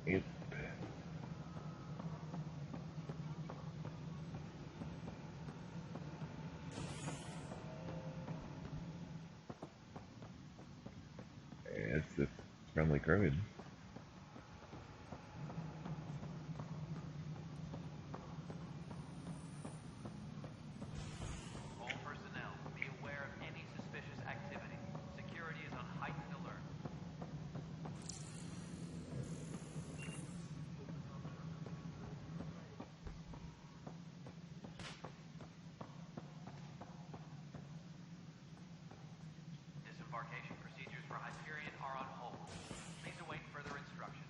Yep. It's a friendly crowd. All personnel, be aware of any suspicious activity. Security is on heightened alert. Disembarkation procedures for Hyperion are on hold. Please await further instructions.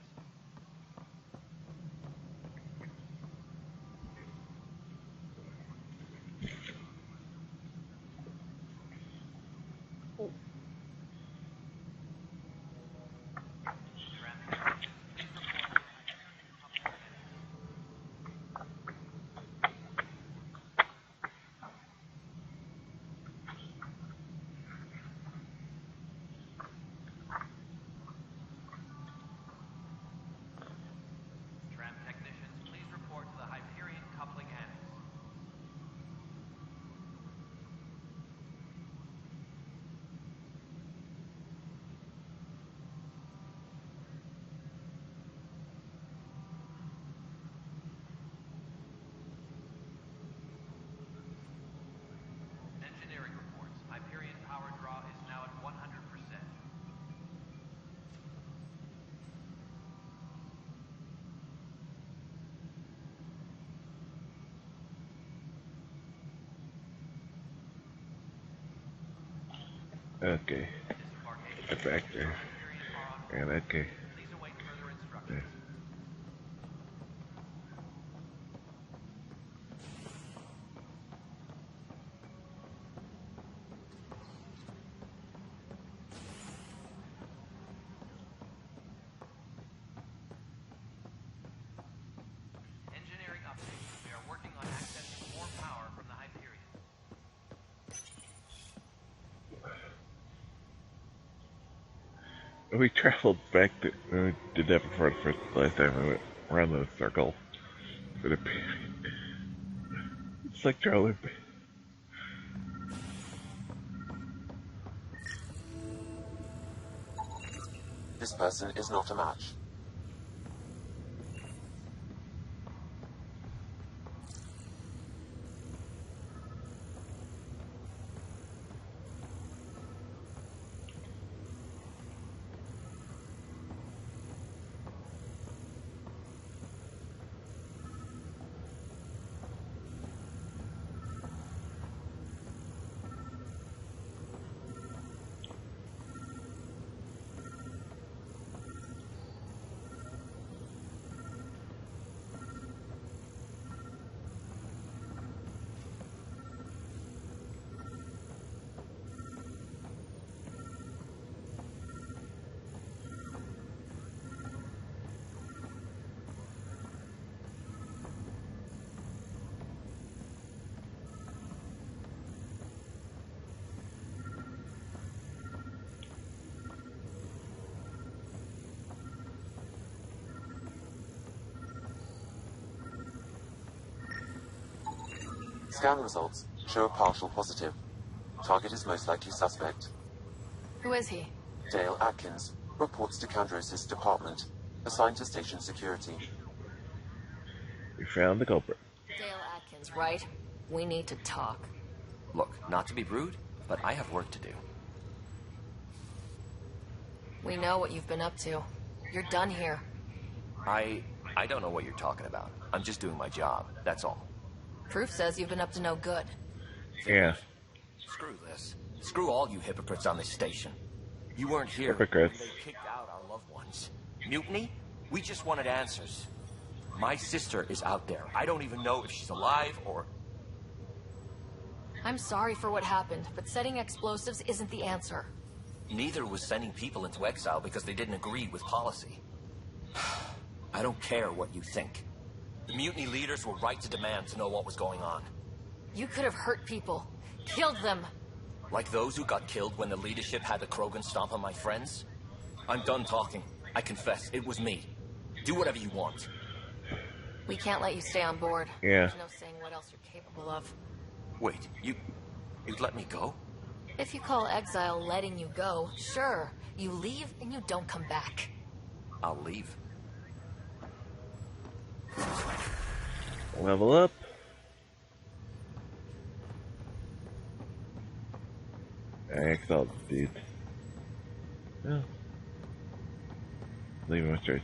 Tram technicians, please report to the Hyperion Public Annex. Tram technicians, please report to the Hyperion Coupling Annex. Engineering reports. Hyperion power draw is now at 100%. Okay. Disembarkation Get back procedures there. for Hyperion are on hold. And okay. Please await further Yeah. instructions. Engineering update. We are working on accessing more power from the Hyperion. We traveled back to. We did that before the first last time we went around the circle. For the. It's like traveling. This person is not a match. Scan results show a partial positive. Target is most likely suspect. Who is he? Dale Atkins reports to Candrosis Department, assigned to station security. We found the culprit. Dale Atkins, right? We need to talk. Look, not to be rude, but I have work to do. We know what you've been up to. You're done here. I don't know what you're talking about. I'm just doing my job, that's all. Proof says you've been up to no good. Yeah. Screw this. Screw all you hypocrites on this station. You weren't here Hypocrites. when they kicked out our loved ones. Mutiny? We just wanted answers. My sister is out there. I don't even know if she's alive or... I'm sorry for what happened, but setting explosives isn't the answer. Neither was sending people into exile because they didn't agree with policy. I don't care what you think. The mutiny leaders were right to demand to know what was going on. You could have hurt people. Killed them. Like those who got killed when the leadership had the Krogan stomp on my friends? I'm done talking. I confess, it was me. Do whatever you want. We can't let you stay on board. Yeah. There's no saying what else you're capable of. Wait, you'd let me go? If you call exile letting you go, sure. You leave and you don't come back. I'll leave. Level up. Exalt, dude. Yeah. Leave my choice.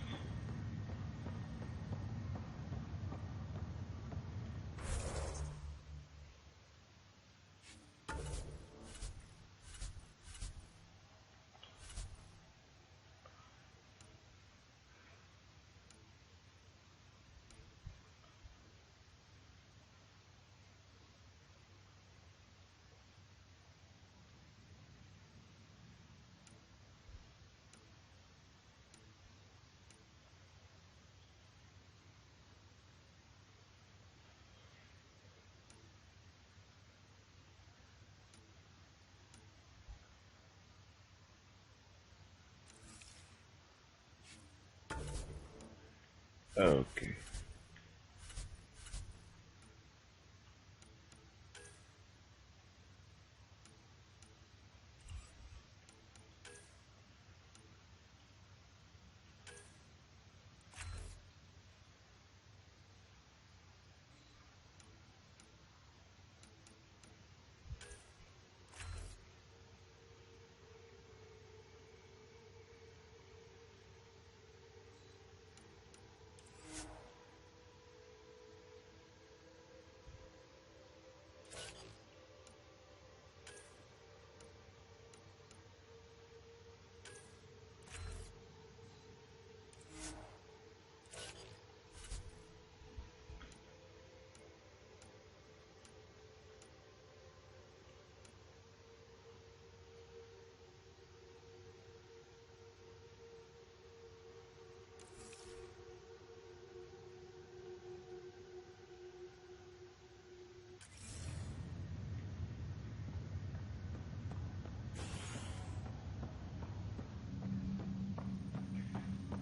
Okay.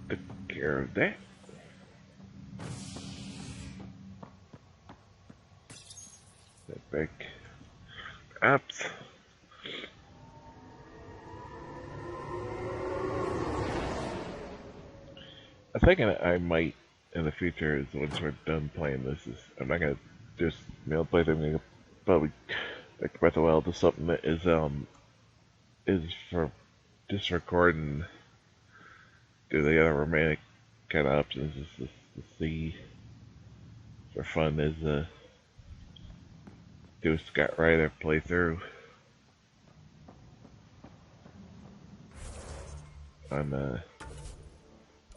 Took care of that. That back. Apps. I think I might in the future is once we're done playing this is I'm not gonna just play them. I'm gonna probably like Breath of the Wild to something that is for just recording. Do the other romantic kind of options is to see for fun is do a Scott Ryder playthrough on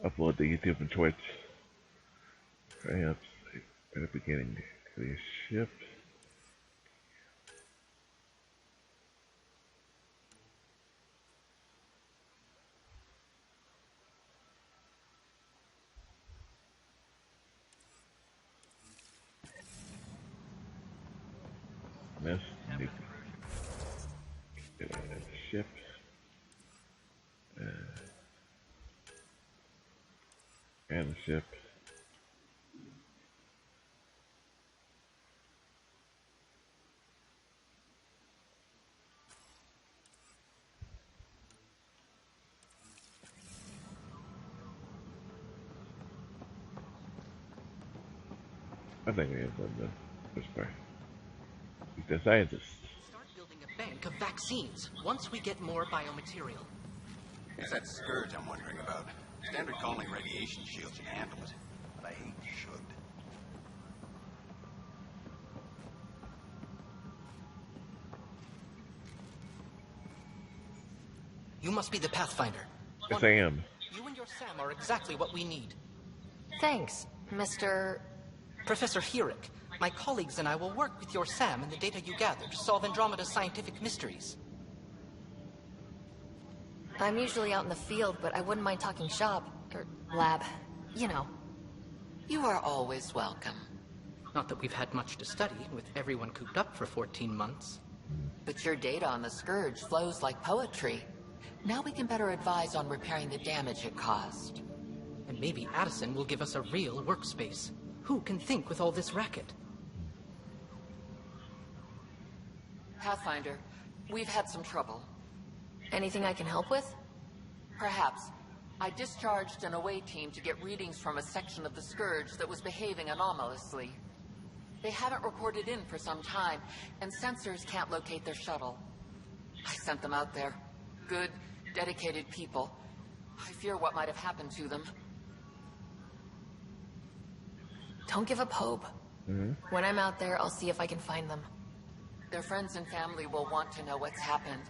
upload to YouTube and Twitch. Perhaps at the beginning, clear ship. Mess. Get on the ship. And the ship. I think we have done this part. The scientists. Start building a bank of vaccines once we get more biomaterial. It's that scourge I'm wondering about. Standard calling radiation shield should handle it, but I hate should. You must be the Pathfinder. Yes, I am. You and your Sam are exactly what we need. Thanks, Mr. Professor Herrick, my colleagues and I will work with your Sam and the data you gather to solve Andromeda's scientific mysteries. I'm usually out in the field, but I wouldn't mind talking shop. Or lab. You know. You are always welcome. Not that we've had much to study, with everyone cooped up for 14 months. But your data on the Scourge flows like poetry. Now we can better advise on repairing the damage it caused. And maybe Addison will give us a real workspace. Who can think with all this racket? Pathfinder, we've had some trouble. Anything I can help with? Perhaps. I discharged an away team to get readings from a section of the Scourge that was behaving anomalously. They haven't reported in for some time, and sensors can't locate their shuttle. I sent them out there. Good, dedicated people. I fear what might have happened to them. Don't give up hope. When I'm out there, I'll see if I can find them. Their friends and family will want to know what's happened.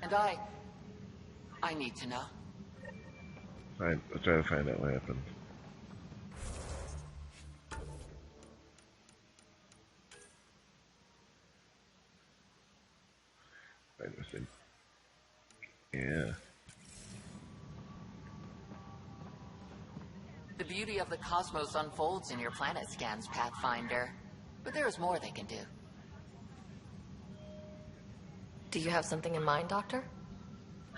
And I need to know. Fine, I'll try to find out what happened. Wait a second. Yeah. The beauty of the cosmos unfolds in your planet scans, Pathfinder. But there is more they can do. Do you have something in mind, Doctor?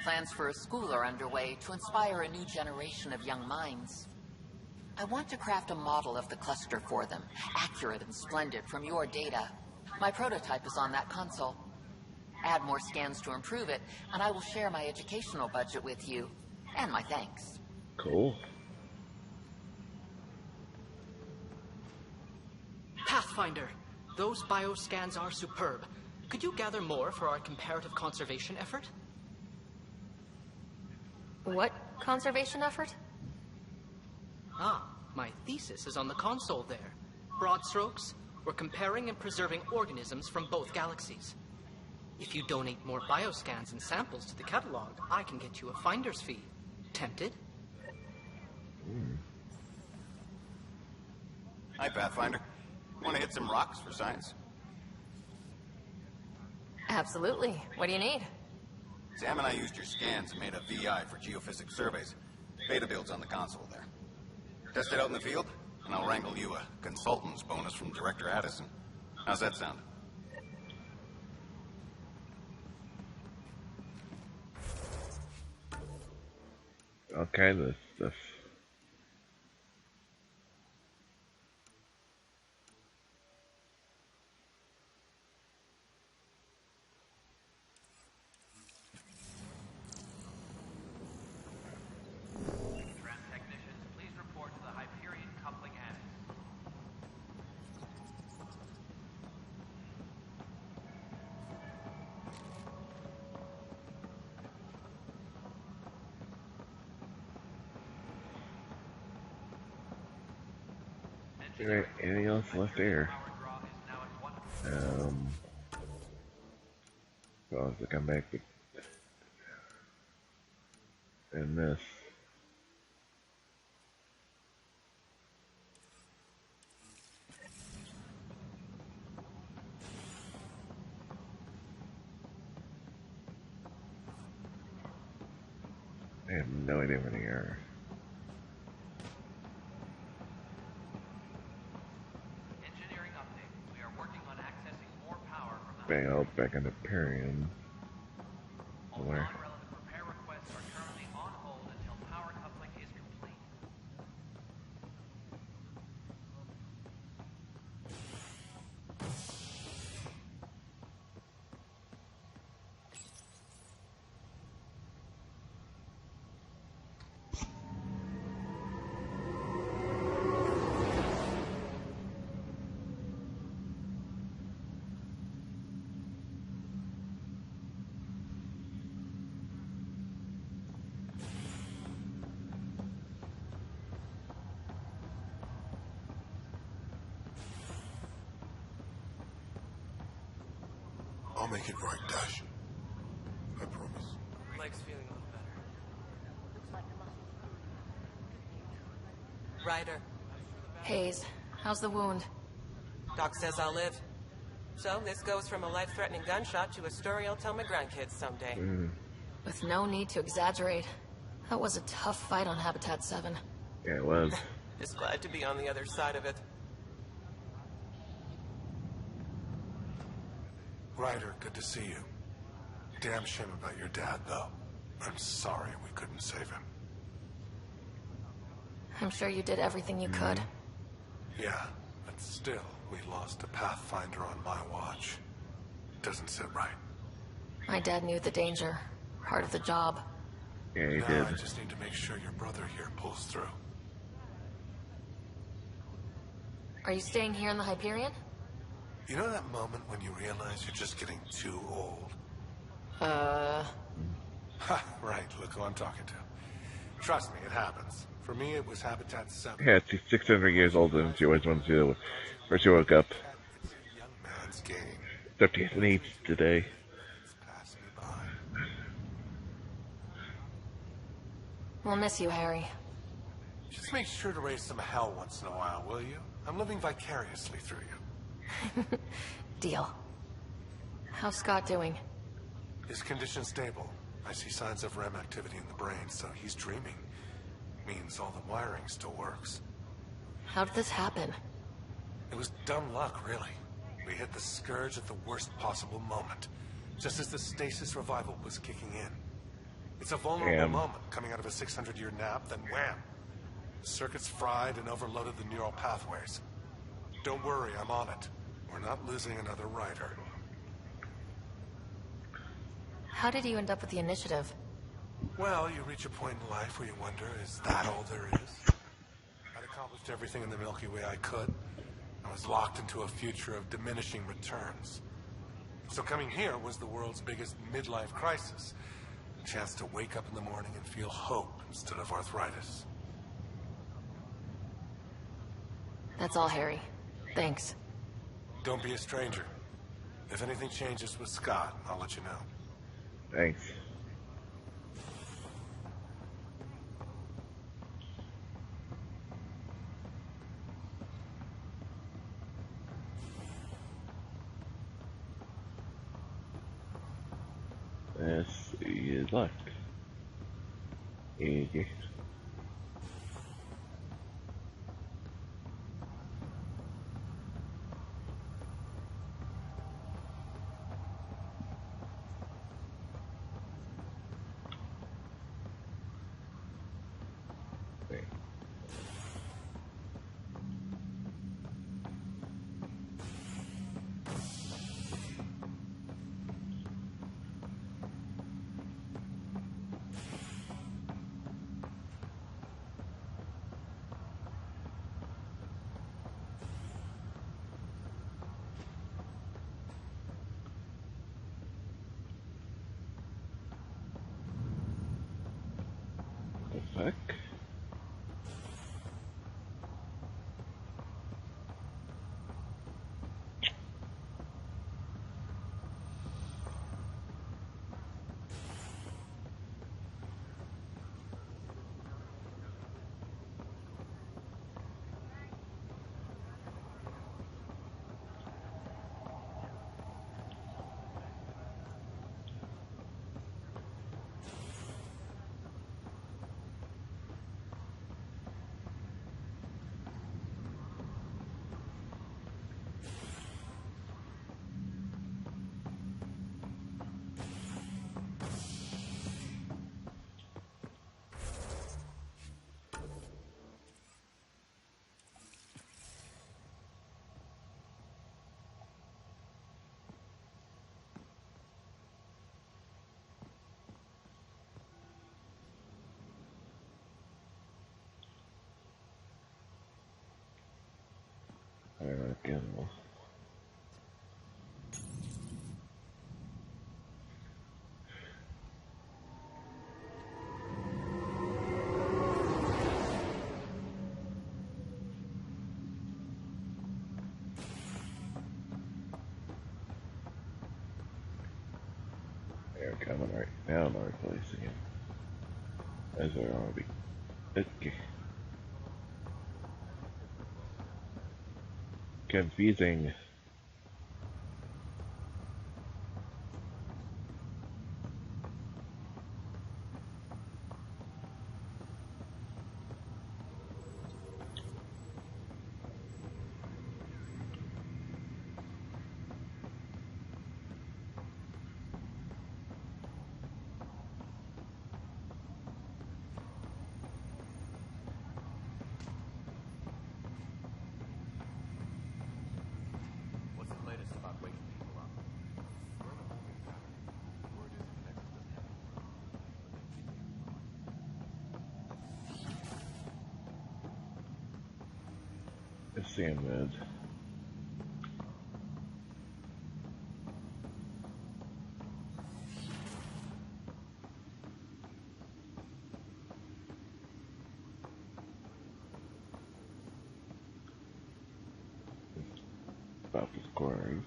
Plans for a school are underway to inspire a new generation of young minds. I want to craft a model of the cluster for them, accurate and splendid from your data. My prototype is on that console. Add more scans to improve it, and I will share my educational budget with you, and my thanks. Cool. Pathfinder, those bioscans are superb. Could you gather more for our comparative conservation effort? What conservation effort? Ah, my thesis is on the console there. Broad strokes, we're comparing and preserving organisms from both galaxies. If you donate more bioscans and samples to the catalog, I can get you a finder's fee. Tempted? Hi, Pathfinder. Want to hit some rocks for science? Absolutely. What do you need? Sam and I used your scans and made a VI for geophysics surveys. Beta builds on the console there. Test it out in the field, and I'll wrangle you a consultant's bonus from Director Addison. How's that sound? All kinds of stuff. Trans technicians, please report to the Hyperion coupling annex. Alright, anything else left here? Power draw is now at 1. I'll have to come back with and this. I have no idea where they are. Engineering update. We are working on accessing more power from the Bang out back in the Hyperion. All Where? non-relevant repair requests are currently on hold until power coupling is complete. I'll make it right, Dash. I promise. Mike's feeling a little better. Ryder, Hayes, how's the wound? Doc says I'll live. So this goes from a life-threatening gunshot to a story I'll tell my grandkids someday. With no need to exaggerate. That was a tough fight on Habitat 7. Yeah, it was. Just glad to be on the other side of it. Ryder, good to see you. Damn shame about your dad, though. I'm sorry we couldn't save him. I'm sure you did everything you could. Yeah, but still, we lost a Pathfinder on my watch. Doesn't sit right. My dad knew the danger. Part of the job. Yeah, he Now did. I just need to make sure your brother here pulls through. Are you staying here in the Hyperion? You know that moment when you realize you're just getting too old? Ha, right, look who I'm talking to. Trust me, it happens. For me, it was Habitat 7. Yeah, she's 600 years old and she always wanted to where she woke up. It's a young man's game. 50th and 8th today. It's passed me by. We'll miss you, Harry. Just make sure to raise some hell once in a while, will you? I'm living vicariously through you. Deal. How's Scott doing? His condition stable. I see signs of REM activity in the brain, so he's dreaming. Means all the wiring still works. How did this happen? It was dumb luck, really. We hit the Scourge at the worst possible moment, just as the stasis revival was kicking in. It's a vulnerable moment, coming out of a 600-year nap, then wham! The circuits fried and overloaded the neural pathways. Don't worry, I'm on it. We're not losing another rider. How did you end up with the initiative? Well, you reach a point in life where you wonder, is that all there is? I'd accomplished everything in the Milky Way I could. I was locked into a future of diminishing returns. So coming here was the world's biggest midlife crisis. A chance to wake up in the morning and feel hope instead of arthritis. That's all, Harry. Thanks. Don't be a stranger. If anything changes with Scott, I'll let you know. Thanks. This is luck. Easy. The fuck? Alright, again. They're coming right now, I'm replacing it. As they're already. Okay. Confusing. Sand mode. About the quarries.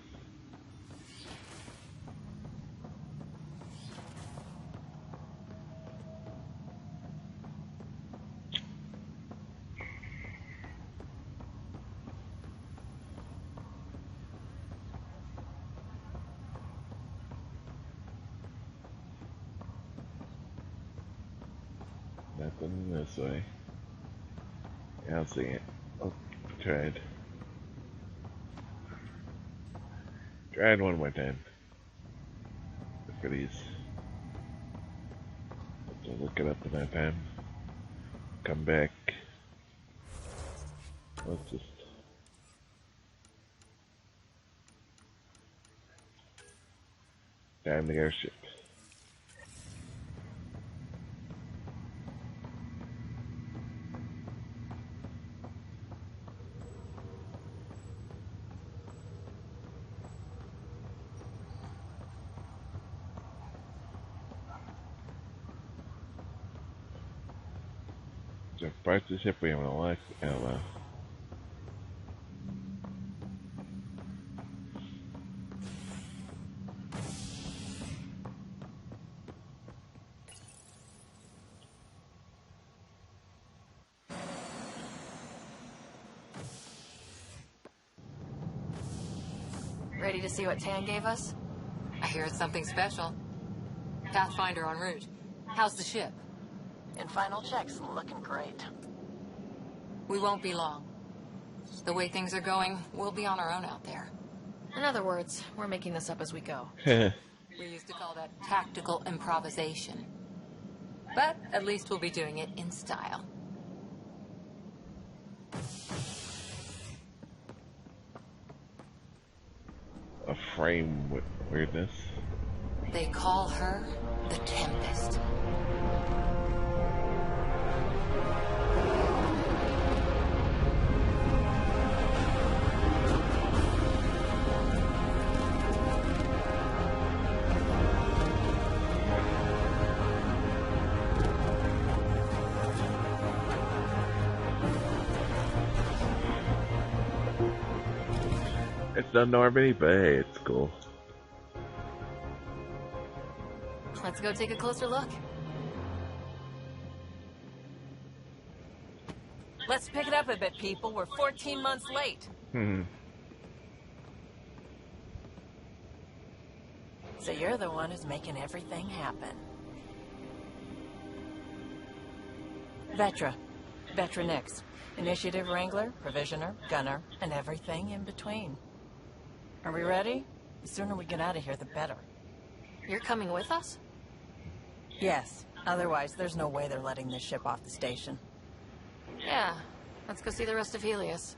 Nothing this way. Yeah, I'll see it. Oh, tried. Tried one more time. Look for these. Have to look it up in that time. Come back. Let's just. Time the airship. So parts of the ship we haven't unlocked. Oh well. Ready to see what Tan gave us? I hear it's something special. Pathfinder en route. How's the ship? In final checks, looking great. We won't be long. The way things are going, we'll be on our own out there. In other words, we're making this up as we go. We used to call that tactical improvisation. But at least we'll be doing it in style. A frame with weirdness. They call her the Tempest. It's not Normandy, but hey, it's cool. Let's go take a closer look. Let's pick it up a bit, people. We're 14 months late. So you're the one who's making everything happen. Vetra. Vetra Nix. Initiative Wrangler, Provisioner, Gunner, and everything in between. Are we ready? The sooner we get out of here, the better. You're coming with us? Yes. Otherwise, there's no way they're letting this ship off the station. Yeah. Let's go see the rest of Helios.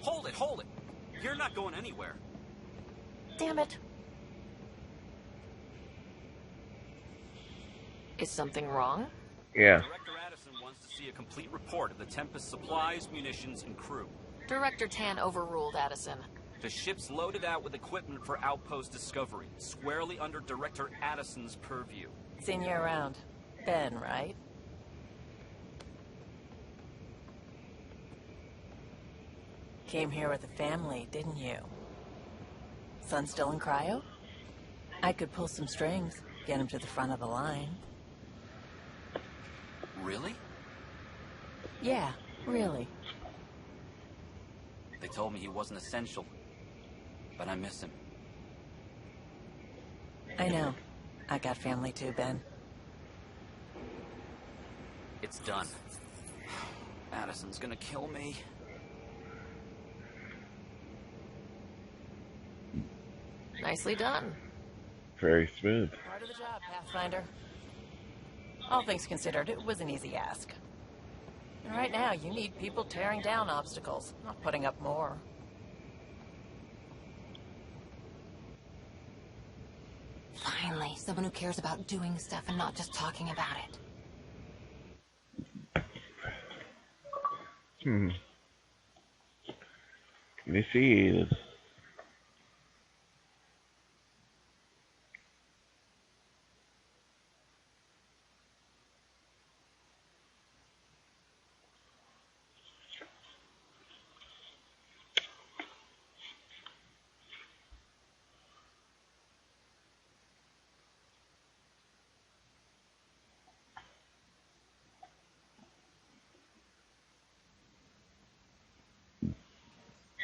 Hold it, hold it! You're not going anywhere. Damn it. Is something wrong? Yeah. Director Addison wants to see a complete report of the Tempest supplies, munitions, and crew. Director Tan overruled Addison. The ship's loaded out with equipment for outpost discovery, squarely under Director Addison's purview. Seen you around. Ben, right? Came here with a family, didn't you? Son still in cryo? I could pull some strings, get him to the front of the line. Really? Yeah, really. They told me he wasn't essential, but I miss him. I know. I got family too, Ben. It's done. Addison's gonna kill me. Nicely done. Very smooth. Part of the job, Pathfinder. All things considered, it was an easy ask. And right now, you need people tearing down obstacles, not putting up more. Finally, someone who cares about doing stuff and not just talking about it. Hmm. Initiated.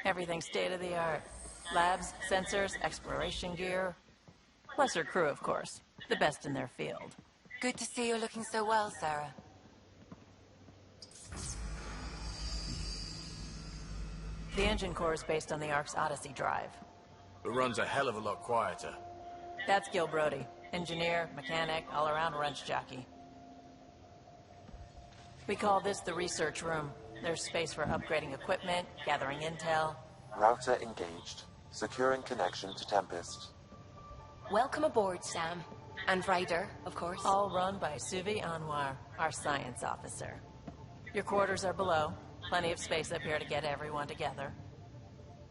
Everything state of the art. Labs, sensors, exploration gear. Plus her crew, of course. The best in their field. Good to see you looking so well, Sarah. The engine core is based on the Ark's Odyssey drive. It runs a hell of a lot quieter. That's Gil Brody. Engineer, mechanic, all-around wrench jockey. We call this the research room. There's space for upgrading equipment, gathering intel. Router engaged. Securing connection to Tempest. Welcome aboard, Sam. And Ryder, of course. All run by Suvi Anwar, our science officer. Your quarters are below. Plenty of space up here to get everyone together.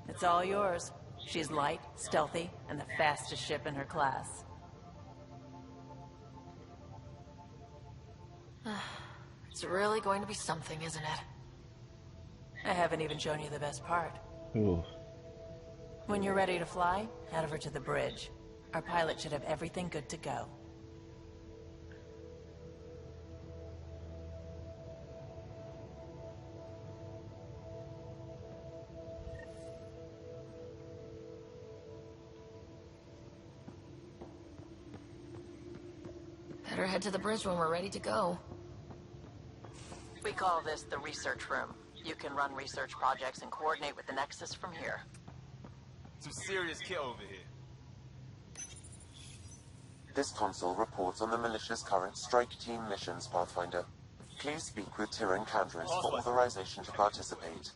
It's all yours. She's light, stealthy, and the fastest ship in her class. It's really going to be something, isn't it? I haven't even shown you the best part. Ooh. When you're ready to fly, head over to the bridge. Our pilot should have everything good to go. Better head to the bridge when we're ready to go. We call this the research room. You can run research projects and coordinate with the Nexus from here. Some serious kit over here. This console reports on the militia's current strike team missions, Pathfinder. Please speak with Tyrion Candris for authorization to participate.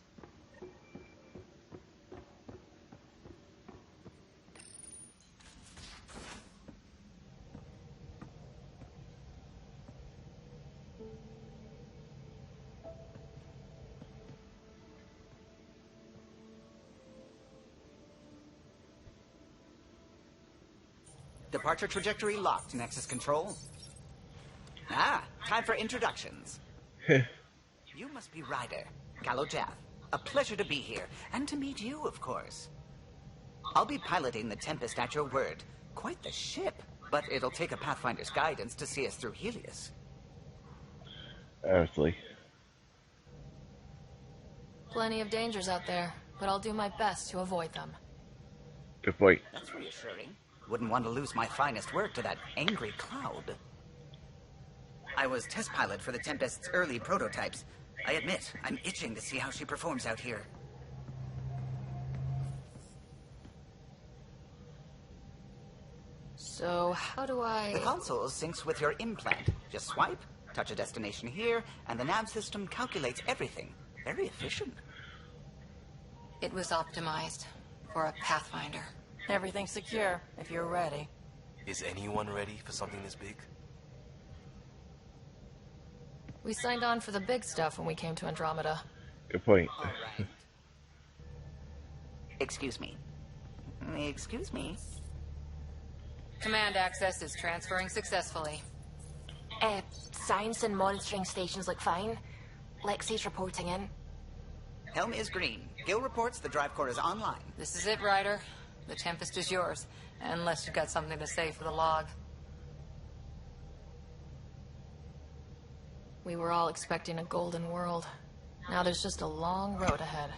Departure trajectory locked, Nexus Control. Ah, time for introductions. You must be Ryder, Gallo Jaff. A pleasure to be here, and to meet you, of course. I'll be piloting the Tempest at your word. Quite the ship, but it'll take a Pathfinder's guidance to see us through Helios. Honestly. Plenty of dangers out there, but I'll do my best to avoid them. Good point. That's reassuring. Wouldn't want to lose my finest work to that angry cloud. I was test pilot for the Tempest's early prototypes. I admit, I'm itching to see how she performs out here. So, how do I... The console syncs with your implant. Just swipe, touch a destination here, and the nav system calculates everything. Very efficient. It was optimized for a Pathfinder. Everything's secure, if you're ready. Is anyone ready for something this big? We signed on for the big stuff when we came to Andromeda. Good point. All right. Excuse me. Excuse me. Command access is transferring successfully. Science and monitoring stations look fine. Lexi's reporting in. Helm is green. Gil reports the drive core is online. This is it, Ryder. The Tempest is yours, unless you've got something to say for the log. We were all expecting a golden world. Now there's just a long road ahead.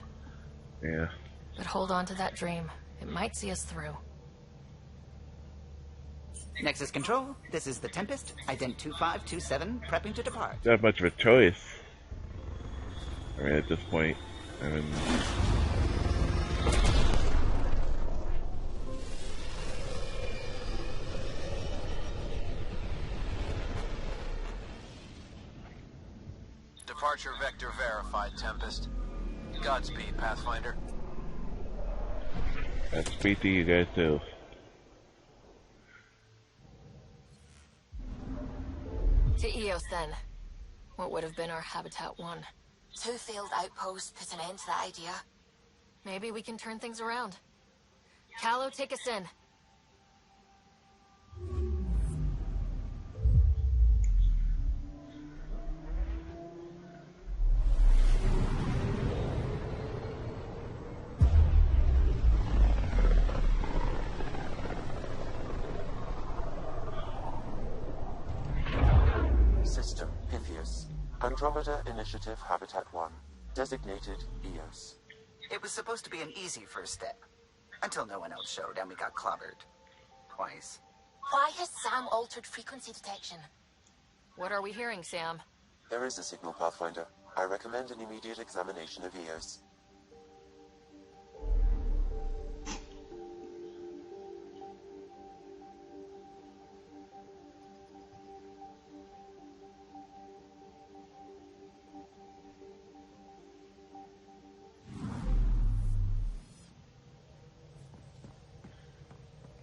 Yeah. But hold on to that dream. It might see us through. Nexus Control, this is the Tempest, Ident 2527, prepping to depart. Not much of a choice. I mean, at this point, I mean... Departure vector verified, Tempest. Godspeed, Pathfinder. Godspeed to you guys, too. To Eos, then. What would have been our Habitat 1. 2 failed outposts put an end to that idea. Maybe we can turn things around. Callow, take us in. System Pythias. Andromeda Initiative Habitat 1. Designated EOS. It was supposed to be an easy first step. Until no one else showed and we got clobbered. Twice. Why has Sam altered frequency detection? What are we hearing, Sam? There is a signal, Pathfinder. I recommend an immediate examination of EOS.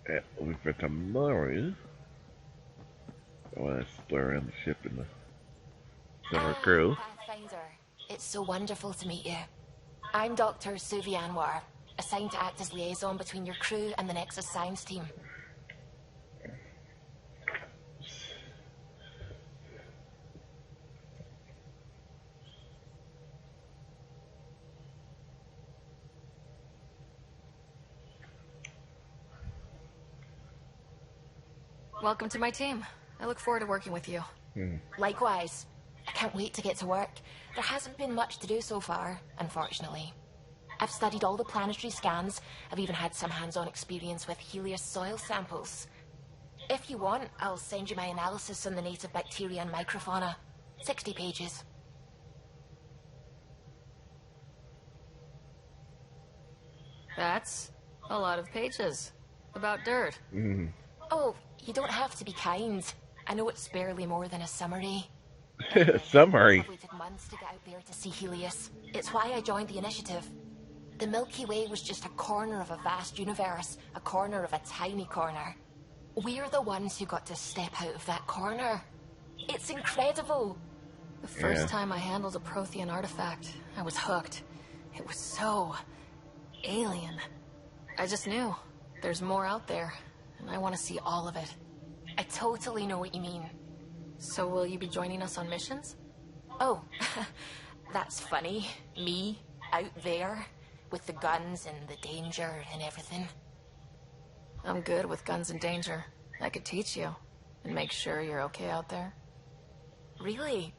Yeah, we'll be for tomorrow. I want to explore around the ship and the summer crew. Pathfinder, it's so wonderful to meet you. I'm Dr. Suvi Anwar, assigned to act as liaison between your crew and the Nexus Science team. Welcome to my team. I look forward to working with you. Likewise. I can't wait to get to work. There hasn't been much to do so far, unfortunately. I've studied all the planetary scans. I've even had some hands-on experience with Helios soil samples. If you want, I'll send you my analysis on the native bacteria and microfauna. 60 pages. That's a lot of pages. About dirt. Oh, you don't have to be kind. I know it's barely more than a summary. Summary. I've waited months to get out there to see Helios. It's why I joined the initiative. The Milky Way was just a corner of a vast universe, a corner of a tiny corner. We're the ones who got to step out of that corner. It's incredible. The first time I handled a Prothean artifact, I was hooked. It was so alien. I just knew there's more out there, and I want to see all of it. I totally know what you mean. So will you be joining us on missions? Oh, that's funny. Me, out there, with the guns and the danger and everything. I'm good with guns and danger. I could teach you, and make sure you're okay out there. Really?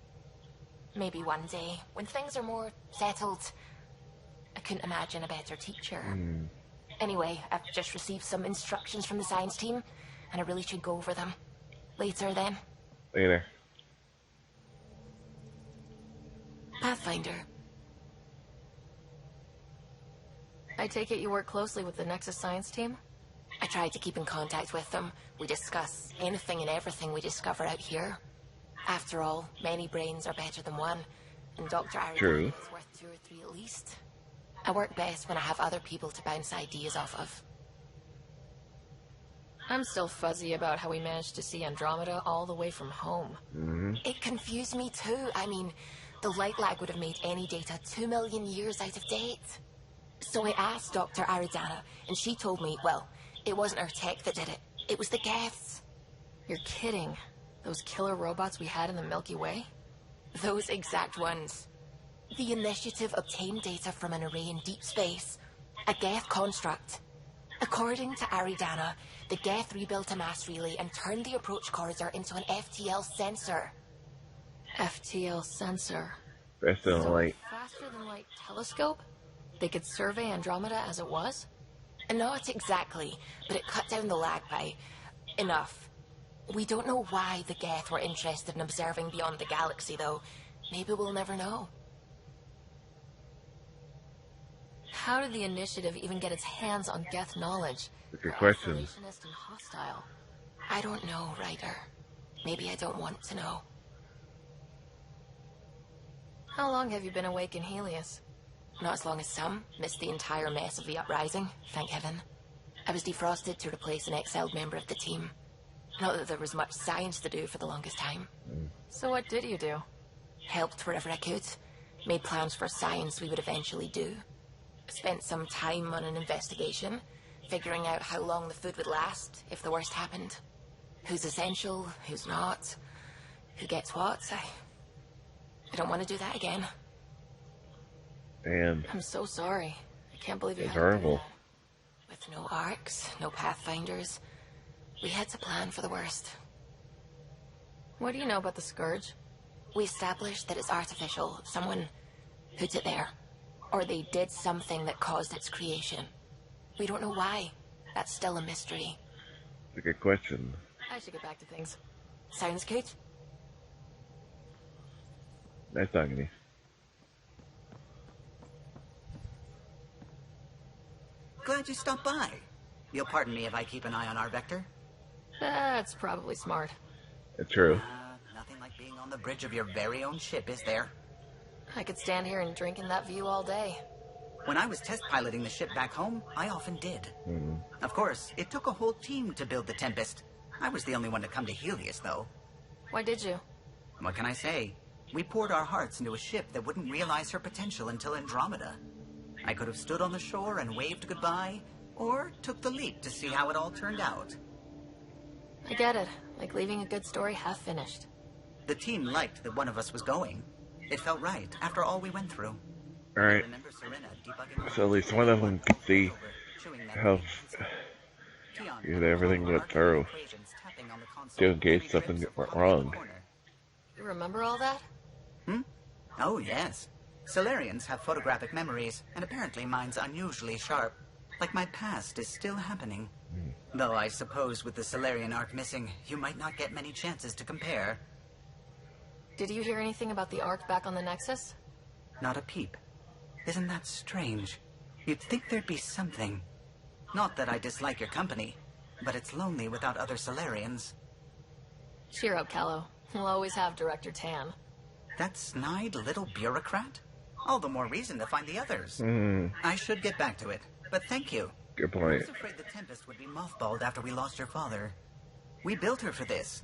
Maybe one day, when things are more settled. I couldn't imagine a better teacher. Anyway, I've just received some instructions from the science team, and I really should go over them. Later, then. Later. Pathfinder. I take it you work closely with the Nexus Science team? I try to keep in contact with them. We discuss anything and everything we discover out here. After all, many brains are better than one, and Dr. Arizona is worth 2 or 3 at least. I work best when I have other people to bounce ideas off of. I'm still fuzzy about how we managed to see Andromeda all the way from home. It confused me too. I mean, the light lag would have made any data 2 million years out of date. So I asked Dr. Arizona, and she told me, well, it wasn't our tech that did it. It was the Geths. You're kidding. Those killer robots we had in the Milky Way? Those exact ones. The initiative obtained data from an array in deep space. A Geth construct. According to Aridana, the Geth rebuilt a mass relay and turned the approach corridor into an FTL sensor. FTL sensor? Faster than light. Faster than light telescope? They could survey Andromeda as it was? Not exactly, but it cut down the lag by enough. We don't know why the Geth were interested in observing beyond the galaxy, though. Maybe we'll never know. How did the Initiative even get its hands on Geth knowledge? Good questions. Isolationist and hostile. I don't know, Ryder. Maybe I don't want to know. How long have you been awake in Helios? Not as long as some. Missed the entire mess of the uprising, thank heaven. I was defrosted to replace an exiled member of the team. Not that there was much science to do for the longest time. So what did you do? Helped wherever I could. Made plans for science we would eventually do. Spent some time on an investigation, figuring out how long the food would last if the worst happened. Who's essential, who's not, who gets what. I don't want to do that again. And I'm so sorry. I can't believe you it's had to do horrible. that. With no arcs, no pathfinders, we had to plan for the worst. What do you know about the Scourge? We established that it's artificial. Someone put it there. Or they did something that caused its creation. We don't know why. That's still a mystery. It's a good question. I should get back to things. Sounds good? Nice talking to you. Glad you stopped by. You'll pardon me if I keep an eye on our vector? That's probably smart. It's true. Nothing like being on the bridge of your very own ship, is there? I could stand here and drink in that view all day. When I was test piloting the ship back home, I often did. Of course, it took a whole team to build the Tempest. I was the only one to come to Helios, though. Why did you? What can I say? We poured our hearts into a ship that wouldn't realize her potential until Andromeda. I could have stood on the shore and waved goodbye, or took the leap to see how it all turned out. I get it. Like leaving a good story half finished. The team liked that one of us was going. It felt right after all we went through. Alright. So at least one of them could see how everything went through. Just in case something went wrong. You remember all that? Oh, yes. Solarians have photographic memories, and apparently mine's unusually sharp. Like my past is still happening. Though I suppose with the Solarian arc missing, you might not get many chances to compare. Did you hear anything about the arc back on the Nexus? Not a peep. Isn't that strange? You'd think there'd be something. Not that I dislike your company, but it's lonely without other Solarians. Cheer up, Callow. We'll always have Director Tan. That snide little bureaucrat? All the more reason to find the others. I should get back to it, but thank you. Good I point. was afraid the Tempest would be mothballed after we lost your father. We built her for this.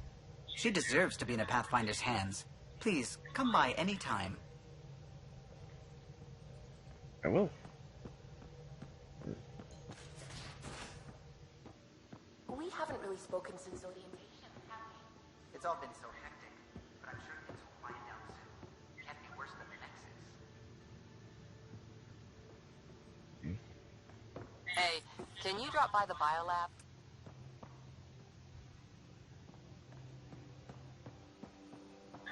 She deserves to be in a Pathfinder's hands. Please, come by any time. I will. We haven't really spoken since orientation, have we? It's all been so hectic, but I'm sure things will wind down soon. Can't be worse than the Nexus. Hey, can you drop by the biolab?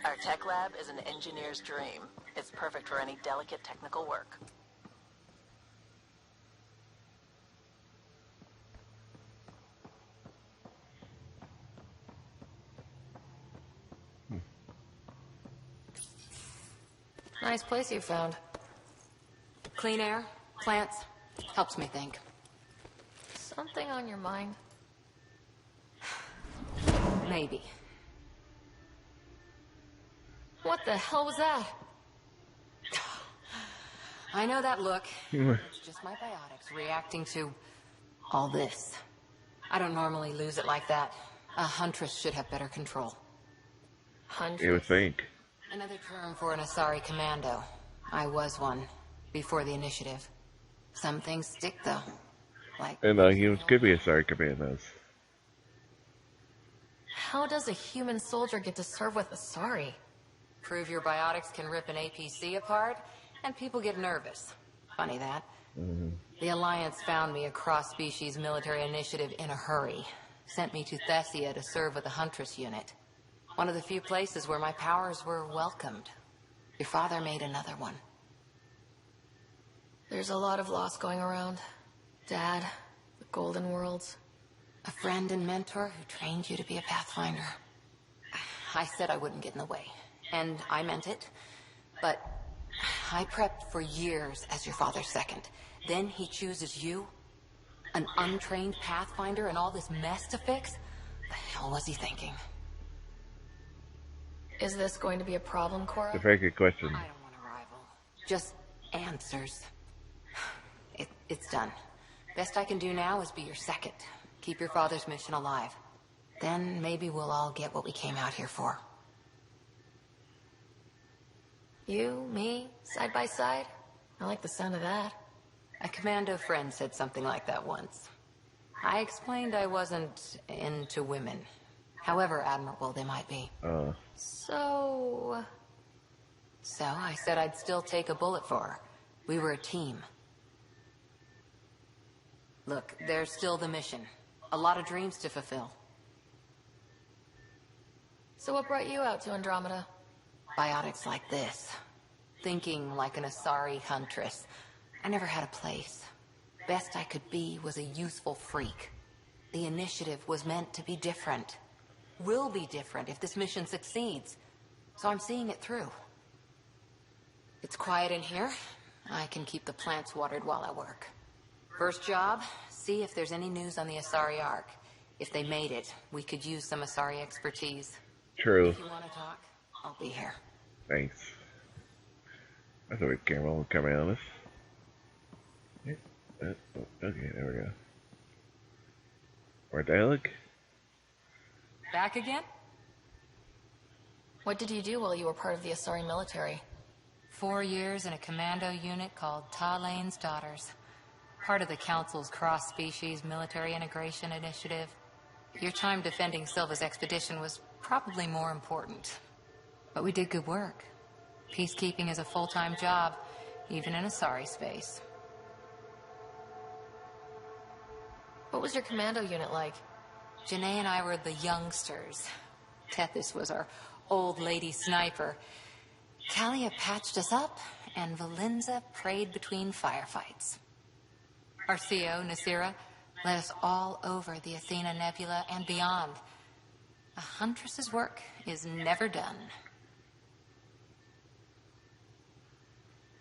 Our tech lab is an engineer's dream. It's perfect for any delicate technical work. Nice place you found. Clean air, plants, helps me think. Something on your mind? Maybe. What the hell was that? I know that look. It's just my biotics reacting to all this. I don't normally lose it like that. A huntress should have better control. Huntress? You would think. Another term for an Asari commando. I was one, before the initiative. Some things stick, though. Like... And humans could be Asari commandos. How does a human soldier get to serve with Asari? Prove your biotics can rip an APC apart, and people get nervous. Funny that. The Alliance found me a cross-species military initiative in a hurry. Sent me to Thessia to serve with the Huntress unit. One of the few places where my powers were welcomed. Your father made another one. There's a lot of loss going around. Dad, the Golden Worlds. A friend and mentor who trained you to be a Pathfinder. I said I wouldn't get in the way. And I meant it. But I prepped for years as your father's second. Then he chooses you? An untrained Pathfinder and all this mess to fix? The hell was he thinking? Is this going to be a problem, Cora? It's a very good question. I don't want a rival. Just answers. It's done. Best I can do now is be your second. Keep your father's mission alive. Then maybe we'll all get what we came out here for. You, me, side by side? I like the sound of that. A commando friend said something like that once. I explained I wasn't into women. However admirable they might be. So I said I'd still take a bullet for her. We were a team. Look, there's still the mission. A lot of dreams to fulfill. So what brought you out to Andromeda? Biotics like this. Thinking like an Asari huntress. I never had a place. Best I could be was a useful freak. The initiative was meant to be different. Will be different if this mission succeeds. So I'm seeing it through. It's quiet in here. I can keep the plants watered while I work. First job, see if there's any news on the Asari Ark. If they made it, we could use some Asari expertise. True. If you want to talk, I'll be here. Thanks. I thought we camera will come out of this. Okay, there we go. More dialogue? Back again? What did you do while you were part of the Asari military? 4 years in a commando unit called Talane's Daughters. Part of the Council's cross-species military integration initiative. Your time defending Silva's expedition was probably more important. But we did good work. Peacekeeping is a full-time job, even in Asari space. What was your commando unit like? Janae and I were the youngsters. Tethys was our old lady sniper. Kalia patched us up, and Valenza prayed between firefights. Our CO, Nasira, led us all over the Athena Nebula and beyond. A huntress's work is never done.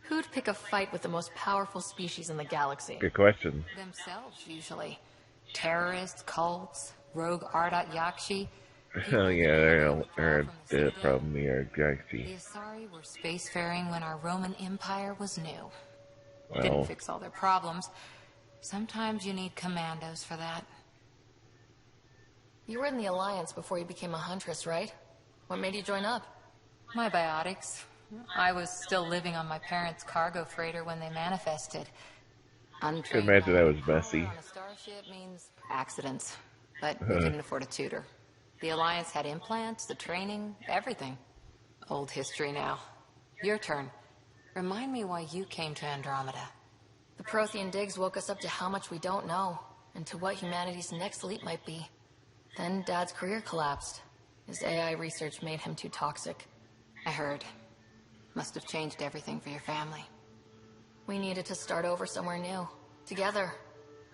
Who'd pick a fight with the most powerful species in the galaxy? Good question. Themselves, usually. Terrorists, cults, rogue Ardat Yakshi. Oh yeah, they're the problem here, The galaxy. Asari were spacefaring when our Roman Empire was new. Well, Didn't fix all their problems. Sometimes you need commandos for that. You were in the Alliance before you became a huntress, right? What made you join up? My biotics. I was still living on my parents' cargo freighter when they manifested. I could imagine that was messy. On a starship means accidents, but we couldn't afford a tutor. The Alliance had implants, the training, everything. Old history now. Your turn. Remind me why you came to Andromeda. The Prothean digs woke us up to how much we don't know, and to what humanity's next leap might be. Then Dad's career collapsed. His AI research made him too toxic. I heard. Must have changed everything for your family. We needed to start over somewhere new. Together.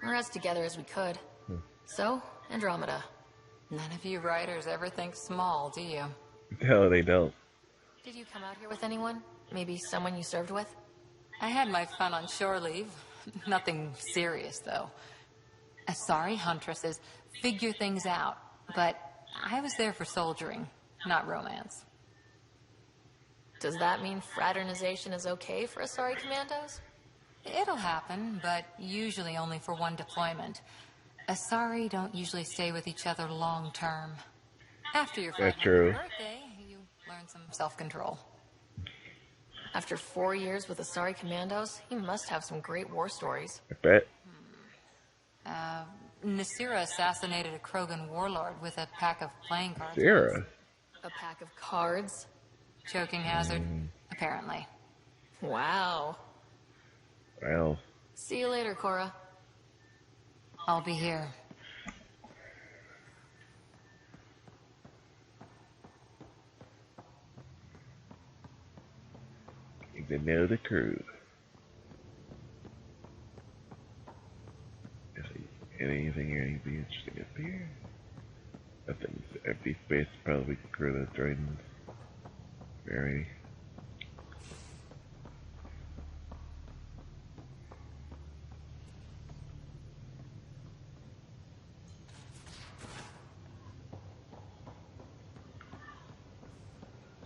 Or as together as we could. So, Andromeda. None of you writers ever think small, do you? No, they don't. Did you come out here with anyone? Maybe someone you served with? I had my fun on shore leave. Nothing serious, though. Asari huntresses figure things out, but I was there for soldiering, not romance. Does that mean fraternization is okay for Asari commandos? It'll happen, but usually only for one deployment. Asari don't usually stay with each other long term. After your That's true. birthday, you learn some self-control. After 4 years with Asari commandos, he must have some great war stories. I bet. Nasira assassinated a Krogan warlord with a pack of playing cards. Sarah. A pack of cards? Choking hazard, apparently. Wow. Well, See you later, Cora. I'll be here. you didn't know the crew. Is there anything or anything interesting up here? Nothing's empty space, probably crew the droids. Very.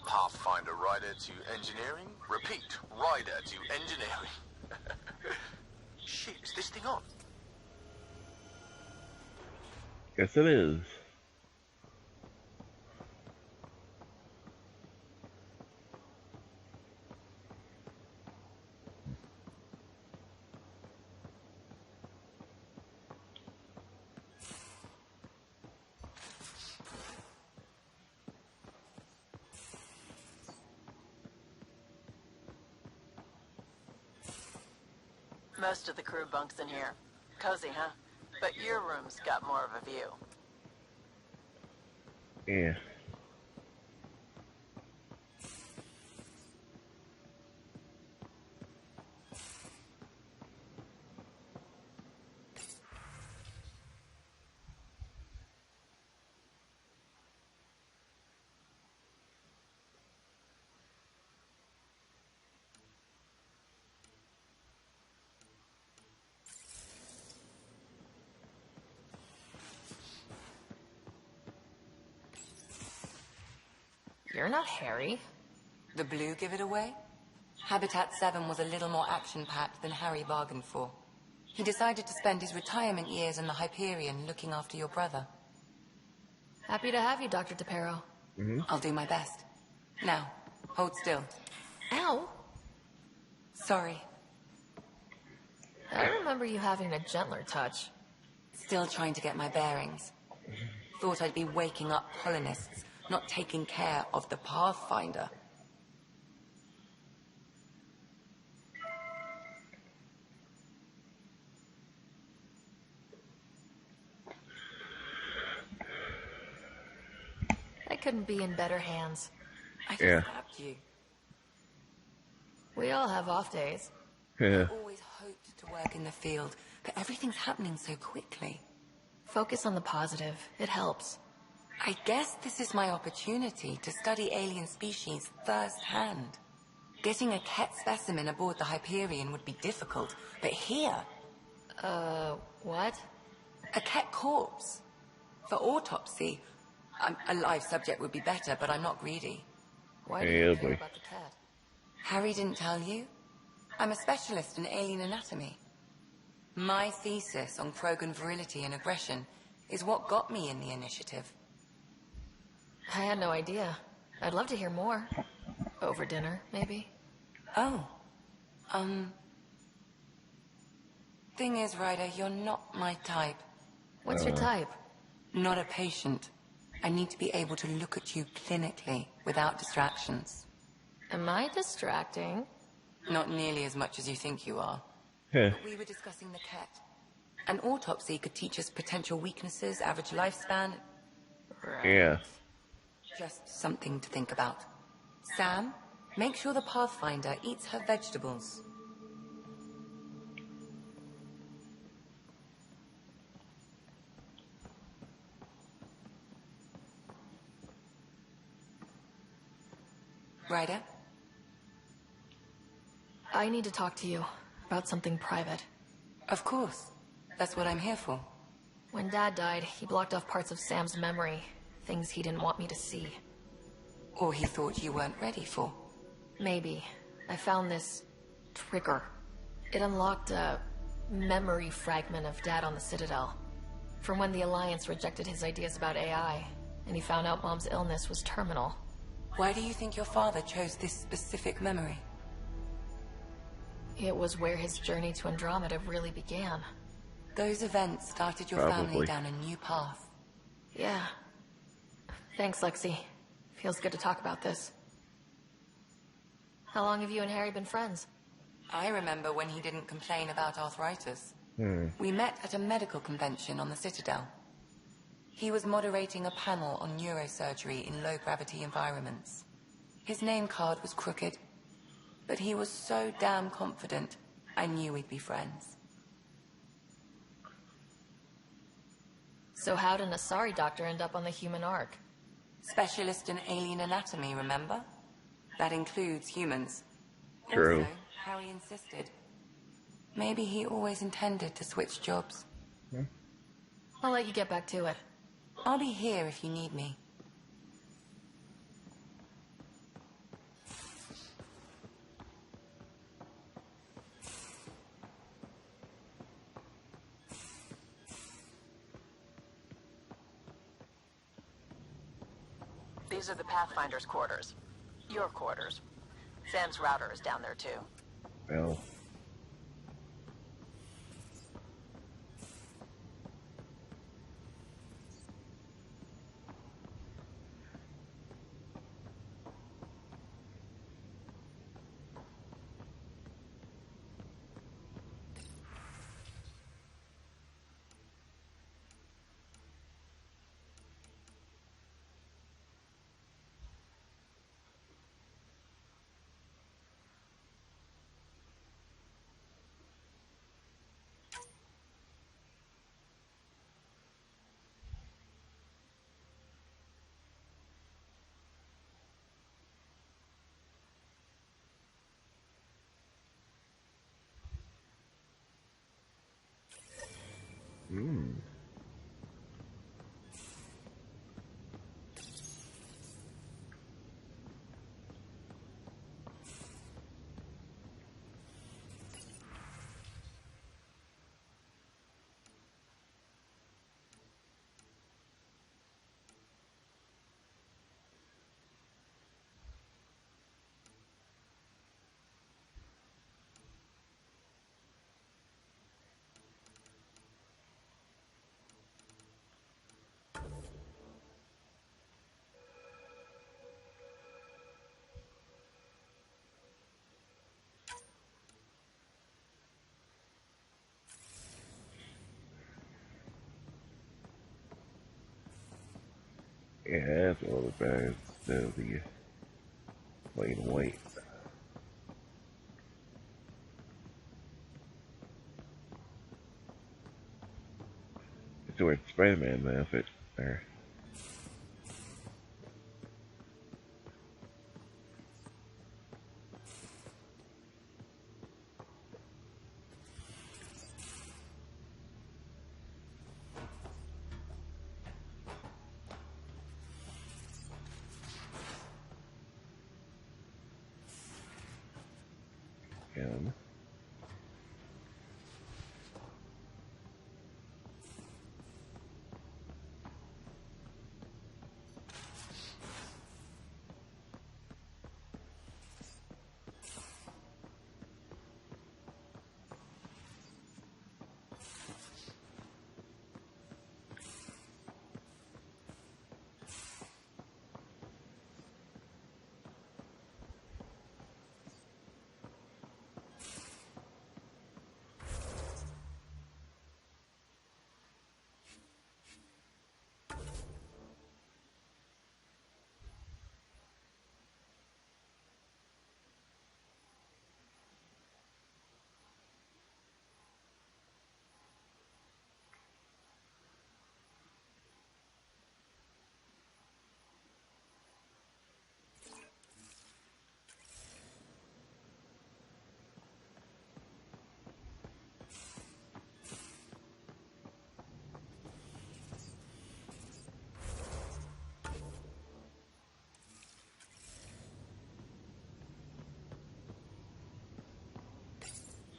Pathfinder rider to engineering. Repeat, rider to engineering. Shit, is this thing on? Yes, it is. Most of the crew bunks in here. Cozy, huh? But your room's got more of a view. Yeah. You're not Harry. The blue give it away? Habitat 7 was a little more action-packed than Harry bargained for. He decided to spend his retirement years in the Hyperion looking after your brother. Happy to have you, Dr. DePero. I'll do my best. Now, hold still. Ow! Sorry. I remember you having a gentler touch. Still trying to get my bearings. Thought I'd be waking up colonists, not taking care of the Pathfinder. I couldn't be in better hands. I Yeah. just stabbed you. We all have off days. Yeah. I always hoped to work in the field, but everything's happening so quickly. Focus on the positive. It helps. I guess this is my opportunity to study alien species firsthand. Getting a Ket specimen aboard the Hyperion would be difficult, but here... What? A Ket corpse. For autopsy, a live subject would be better, but I'm not greedy. Why do Yeah, you care boy. about the cat? Harry didn't tell you? I'm a specialist in alien anatomy. My thesis on Krogan virility and aggression is what got me in the initiative. I had no idea. I'd love to hear more. Over dinner, maybe? Oh. Thing is, Ryder, you're not my type. What's your type? Not a patient. I need to be able to look at you clinically, without distractions. Am I distracting? Not nearly as much as you think you are. Huh. But we were discussing the Ket. An autopsy could teach us potential weaknesses, average lifespan. Yeah. Just something to think about. Sam, make sure the Pathfinder eats her vegetables. Ryder? I need to talk to you about something private. Of course. That's what I'm here for. When Dad died, he blocked off parts of Sam's memory. Things he didn't want me to see. Or he thought you weren't ready for. Maybe. I found this trigger. It unlocked a memory fragment of Dad on the Citadel. From when the Alliance rejected his ideas about AI, and he found out Mom's illness was terminal. Why do you think your father chose this specific memory? It was where his journey to Andromeda really began. Those events started your family down a new path. Yeah. Thanks, Lexi. Feels good to talk about this. How long have you and Harry been friends? I remember when he didn't complain about arthritis. We met at a medical convention on the Citadel. He was moderating a panel on neurosurgery in low-gravity environments. His name card was crooked, but he was so damn confident, I knew we'd be friends. So how did an Asari doctor end up on the human ark? Specialist in alien anatomy, remember? That includes humans. True. Also, Harry insisted. Maybe he always intended to switch jobs. I'll let you get back to it. I'll be here if you need me. These are the Pathfinder's quarters. Your quarters. Sam's router is down there, too. Well. Hmm. Yeah, that's a little better instead of the plain white. It's weird Spider-Man outfit there. And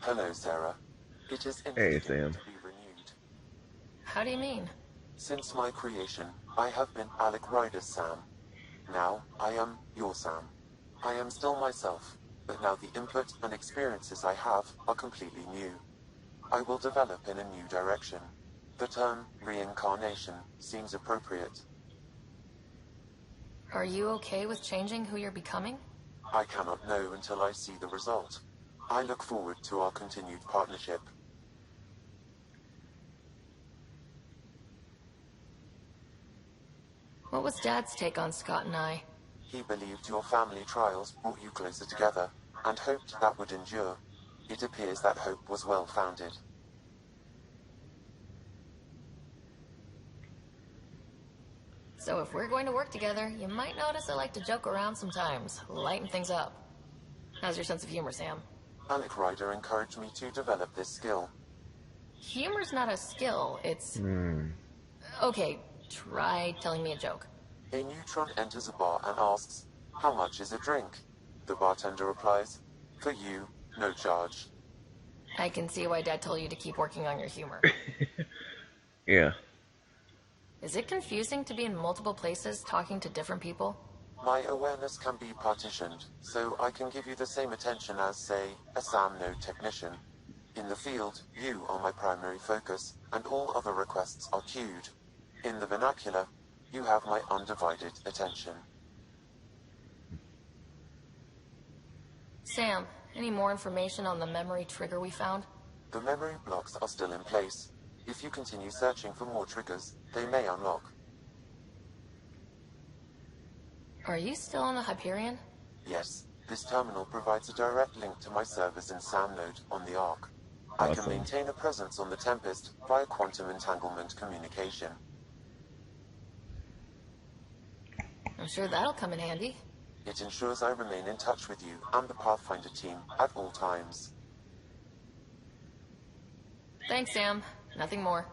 Hello, Sarah. It is hey, interesting Sam. to be renewed. How do you mean? Since my creation, I have been Alec Ryder's Sam. Now, I am your Sam. I am still myself, but now the input and experiences I have are completely new. I will develop in a new direction. The term reincarnation seems appropriate. Are you okay with changing who you're becoming? I cannot know until I see the result. I look forward to our continued partnership. What was Dad's take on Scott and I? He believed your family trials brought you closer together, and hoped that would endure. It appears that hope was well-founded. So if we're going to work together, you might notice I like to joke around sometimes, lighten things up. How's your sense of humor, Sam? Alec Ryder encouraged me to develop this skill. Humor's not a skill, it's... Hmm. Okay, try telling me a joke. A neutron enters a bar and asks, "How much is a drink?" The bartender replies, "For you, no charge." I can see why Dad told you to keep working on your humor. Yeah. Is it confusing to be in multiple places talking to different people? My awareness can be partitioned, so I can give you the same attention as, say, a SAM node technician. In the field, you are my primary focus, and all other requests are queued. In the vernacular, you have my undivided attention. Sam, any more information on the memory trigger we found? The memory blocks are still in place. If you continue searching for more triggers, they may unlock. Are you still on the Hyperion? Yes, this terminal provides a direct link to my servers in SAM node on the Ark. I can Awesome. maintain a presence on the Tempest via quantum entanglement communication. I'm sure that'll come in handy. It ensures I remain in touch with you and the Pathfinder team at all times. Thanks, Sam. Nothing more.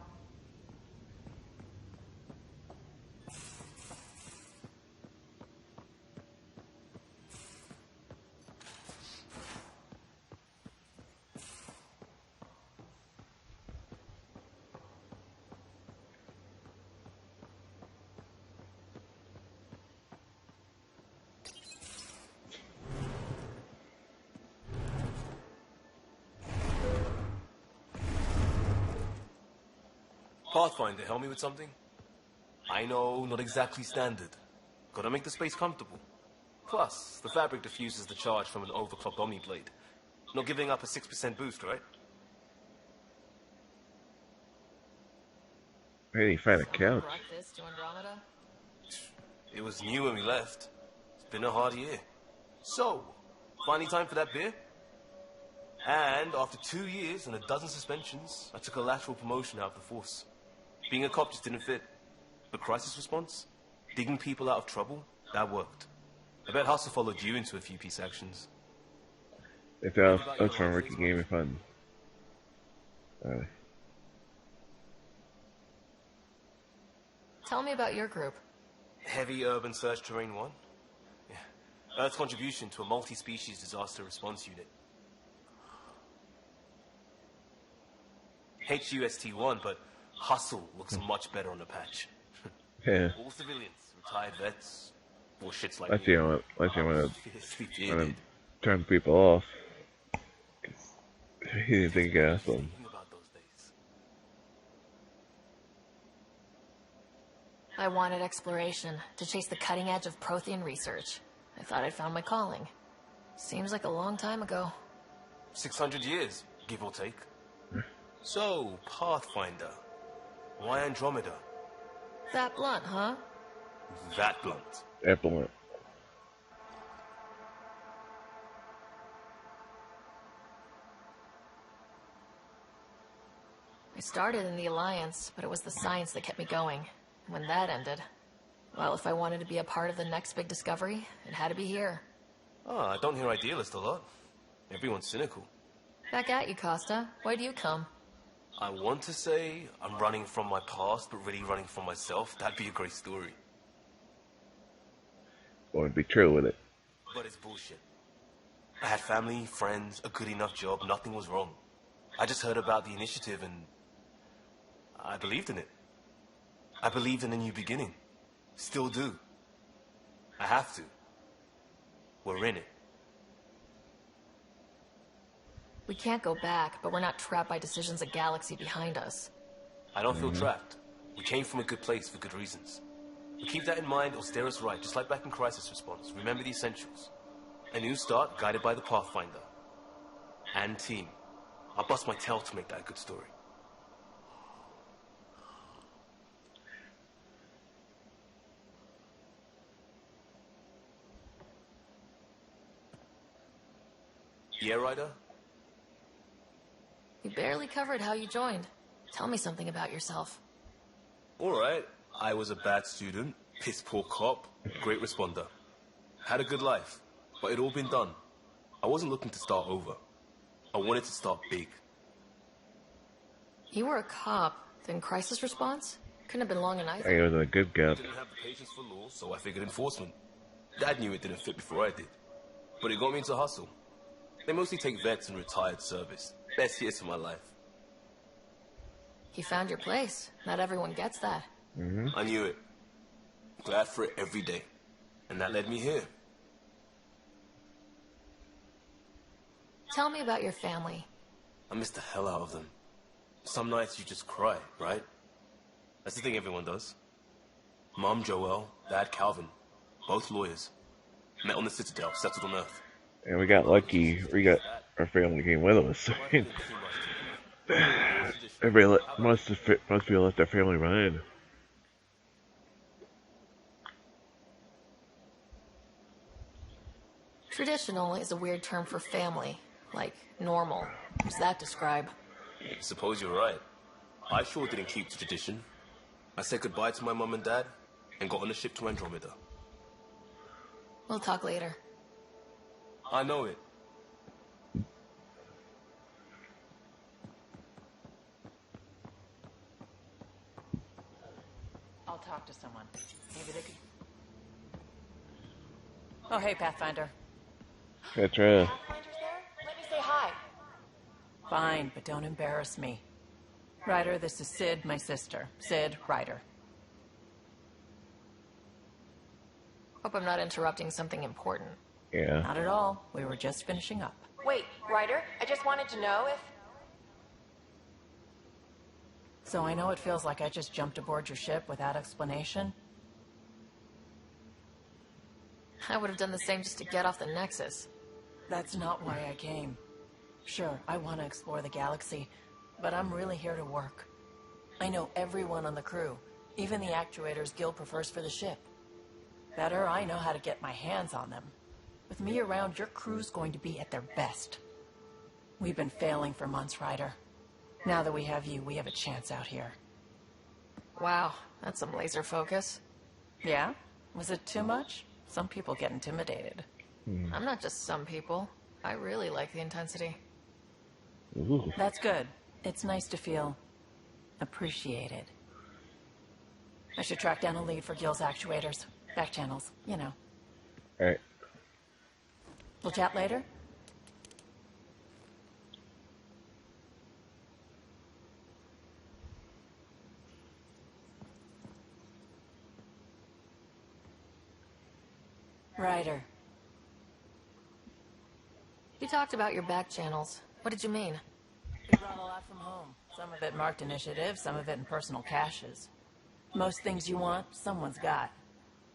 Pathfinder, help me with something? I know, not exactly standard. Gotta make the space comfortable. Plus, the fabric diffuses the charge from an overclocked Omni blade. Not giving up a 6% boost, right? Where did he find a couch? Brought this to Andromeda? It was new when we left. It's been a hard year. So, finally time for that beer? And after 2 years and a dozen suspensions, I took a lateral promotion out of the force. Being a cop just didn't fit. But crisis response? Digging people out of trouble? That worked. I bet Hustle followed you into a few peace actions. It's out from Ricky Game of Fun. Tell me about your group. Heavy Urban Search Terrain 1? Yeah. Earth's contribution to a multi-species disaster response unit. HUST-1, but Hustle looks much better on the patch. Yeah. All civilians, retired vets, bullshits like Let's me. see, I want to turn people off. He didn't think I asked them. I wanted exploration, to chase the cutting edge of Prothean research. I thought I'd found my calling. Seems like a long time ago. 600 years, give or take. So, Pathfinder. Why Andromeda? That blunt, huh? That blunt. Excellent. I started in the Alliance, but it was the science that kept me going. When that ended, well, if I wanted to be a part of the next big discovery, it had to be here. Oh, I don't hear idealist a lot. Everyone's cynical. Back at you, Costa. Why do you come? I want to say I'm running from my past, but really running from myself. That'd be a great story. Won't be true with it. But it's bullshit. I had family, friends, a good enough job, nothing was wrong. I just heard about the initiative and I believed in it. I believed in a new beginning. Still do. I have to. We're in it. We can't go back, but we're not trapped by decisions a galaxy behind us. I don't feel trapped. We came from a good place for good reasons. We keep that in mind or steer us right, just like back in Crisis Response. Remember the essentials. A new start guided by the Pathfinder. And team. I'll bust my tail to make that a good story. Yeah, Ryder? You barely covered how you joined. Tell me something about yourself. Alright, I was a bad student, piss poor cop, great responder. Had a good life, but it'd all been done. I wasn't looking to start over. I wanted to start big. You were a cop, then crisis response? Couldn't have been long in either. I was a good cop. Didn't have the patience for law, so I figured enforcement. Dad knew it didn't fit before I did. But it got me into Hustle. They mostly take vets and retired service. Best years of my life. You found your place. Not everyone gets that. I knew it. Glad for it every day. And that led me here. Tell me about your family. I miss the hell out of them. Some nights you just cry, right? That's the thing everyone does. Mom, Joelle, Dad, Calvin. Both lawyers. Met on the Citadel, settled on Earth. And we got lucky. We got our family came with us. Everybody most people let their family behind. Traditional is a weird term for family. Like normal. What does that describe? Suppose you're right. I sure didn't keep to tradition. I said goodbye to my mom and dad and got on a ship to Andromeda. We'll talk later. I know it. I'll talk to someone. Maybe they could... Oh, hey, Pathfinder. That's right. Pathfinder's there? Let me say hi. Fine, but don't embarrass me. Ryder, this is Sid, my sister. Sid, Ryder. Hope I'm not interrupting something important. Yeah. Not at all. We were just finishing up. Wait, Ryder, I just wanted to know if... So I know it feels like I just jumped aboard your ship without explanation. I would have done the same just to get off the Nexus. That's not why I came. Sure, I want to explore the galaxy, but I'm really here to work. I know everyone on the crew, even the actuators Gil prefers for the ship. Better, I know how to get my hands on them. With me around, your crew's going to be at their best. We've been failing for months, Ryder. Now that we have you, we have a chance out here. Wow, that's some laser focus. Yeah? Was it too much? Some people get intimidated. I'm not just some people. I really like the intensity. Ooh. That's good. It's nice to feel appreciated. I should track down a lead for Gil's actuators. Back channels, you know. Alright. We'll chat later? Ryder. You talked about your back channels. What did you mean? We brought a lot from home. Some of it marked initiative, some of it in personal caches. Most things you want, someone's got.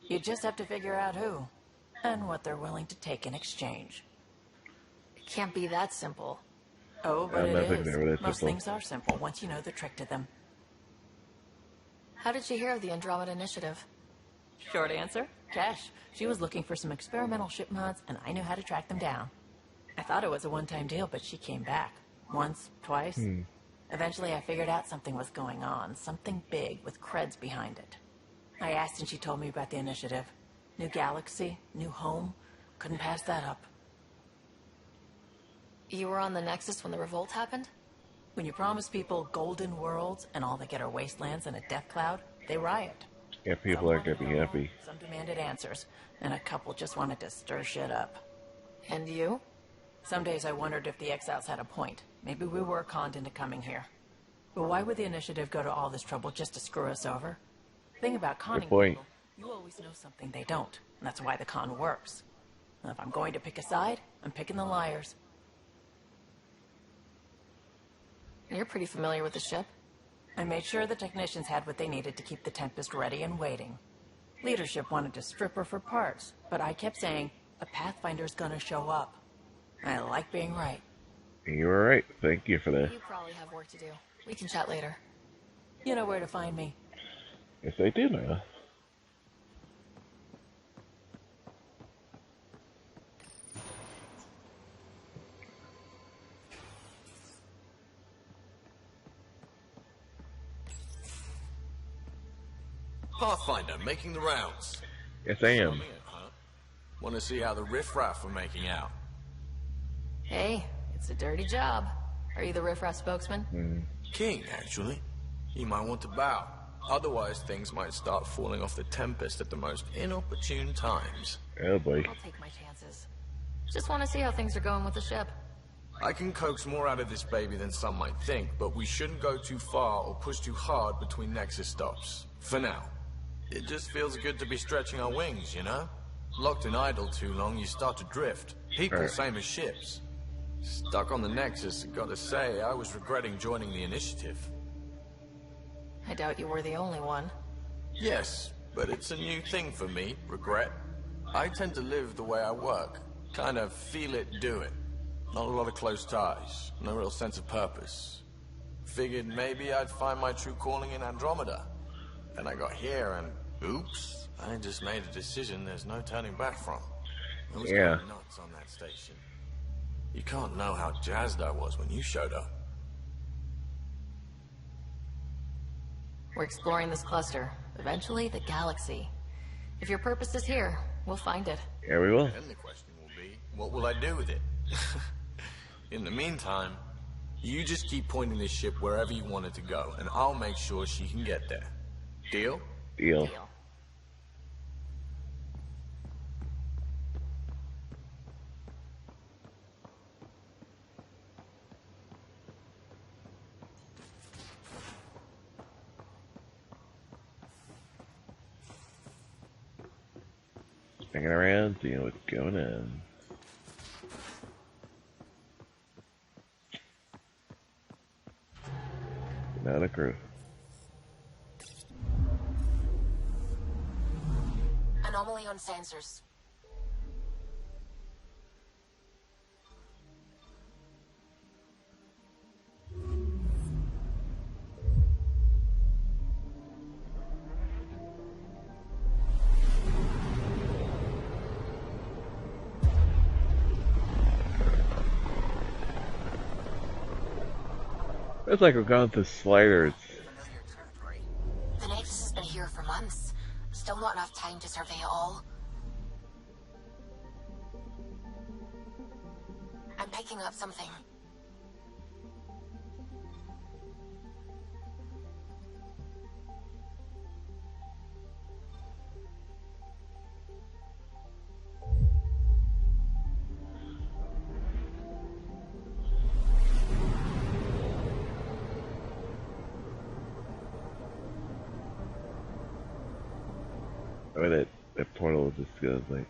You just have to figure out who, and what they're willing to take in exchange. It can't be that simple. Oh, but I'm it not thinking they were is. that Most simple. things are simple once you know the trick to them. How did you hear of the Andromeda Initiative? Short answer, Cash. She was looking for some experimental ship mods, and I knew how to track them down. I thought it was a one-time deal, but she came back. Once, twice. Eventually I figured out something was going on, something big with creds behind it. I asked and she told me about the initiative. New galaxy, new home. Couldn't pass that up. You were on the Nexus when the revolt happened? When you promise people golden worlds and all they get are wastelands and a death cloud, they riot. Yeah, people aren't gonna be happy. Some demanded answers, and a couple just wanted to stir shit up. And you? Some days I wondered if the exiles had a point. Maybe we were conned into coming here. But why would the initiative go to all this trouble just to screw us over? The thing about conning point. people, you always know something they don't. And that's why the con works. And if I'm going to pick a side, I'm picking the liars. You're pretty familiar with the ship. I made sure the technicians had what they needed to keep the Tempest ready and waiting. Leadership wanted to strip her for parts, but I kept saying, a Pathfinder's gonna show up. I like being right. You were right. Thank you for that. You probably have work to do. We can chat later. You know where to find me. Yes, I do now. Pathfinder, making the rounds. Yes, I am. Want to see how the riffraff are making out? Hey, it's a dirty job. Are you the riffraff spokesman? King, actually. He might want to bow. Otherwise, things might start falling off the Tempest at the most inopportune times. Oh boy. I'll take my chances. Just want to see how things are going with the ship. I can coax more out of this baby than some might think, but we shouldn't go too far or push too hard between Nexus stops. For now. It just feels good to be stretching our wings, you know? Locked in idle too long, you start to drift. People, same as ships. Stuck on the Nexus, gotta say, I was regretting joining the initiative. I doubt you were the only one. Yes, but it's a new thing for me, regret. I tend to live the way I work. Kind of feel it, do it. Not a lot of close ties, no real sense of purpose. Figured maybe I'd find my true calling in Andromeda. Then I got here and, oops, I just made a decision there's no turning back from. I was going nuts on that station. You can't know how jazzed I was when you showed up. We're exploring this cluster. Eventually, the galaxy. If your purpose is here, we'll find it. Yeah, we will. Then the question will be, what will I do with it? In the meantime, you just keep pointing this ship wherever you want it to go, and I'll make sure she can get there. Deal? Deal. Hanging around, seeing what's going on. Not a crew. on sensors. It's like we're going through sliders. Familiar territory. The Nexus has been here for months. Still not enough time to survey it all. I'm picking up something. I mean, that portal just goes like.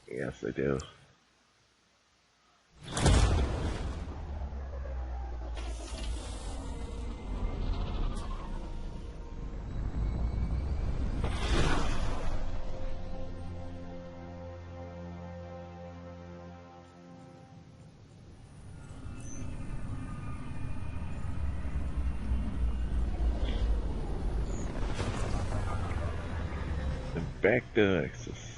Yes, I do. And back to Nexus.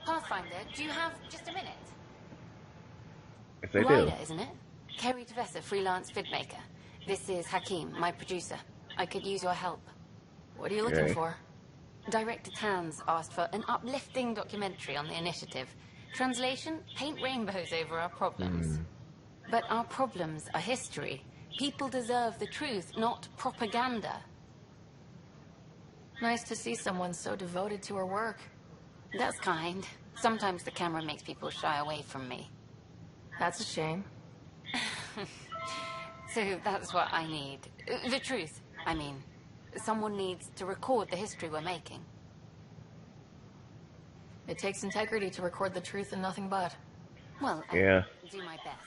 Pathfinder, do you have just a minute? Yes, I do. Ryder, isn't it? Kerry Tavessa, freelance vidmaker. This is Hakim, my producer. I could use your help. What are you looking Okay. for? Director Tans asked for an uplifting documentary on the initiative. Translation, paint rainbows over our problems. But our problems are history. People deserve the truth, not propaganda. Nice to see someone so devoted to her work. That's kind. Sometimes the camera makes people shy away from me. That's a shame. So that's what I need. The truth, I mean. Someone needs to record the history we're making. It takes integrity to record the truth and nothing but. Well, Yeah. I'll do my best.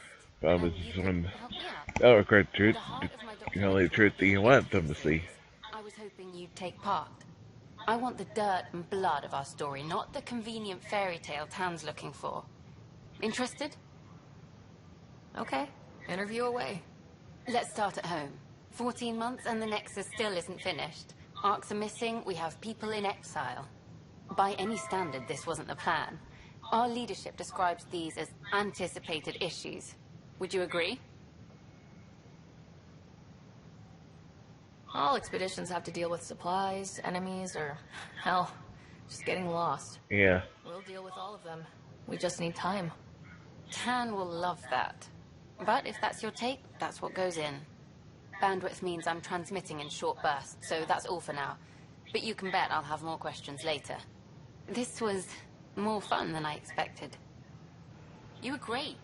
Problem And is you when could help me out. they'll record truth, The heart of my you can only the truth that you want them to see. I was hoping you'd take part. I want the dirt and blood of our story, not the convenient fairy tale Tan's looking for. Interested? Okay, interview away. Let's start at home. 14 months and the Nexus still isn't finished. Arcs are missing, we have people in exile. By any standard, this wasn't the plan. Our leadership describes these as anticipated issues. Would you agree? All expeditions have to deal with supplies, enemies, or, hell, just getting lost. Yeah. We'll deal with all of them. We just need time. Tan will love that. But if that's your take, that's what goes in. Bandwidth means I'm transmitting in short bursts, so that's all for now. But you can bet I'll have more questions later. This was more fun than I expected. You were great.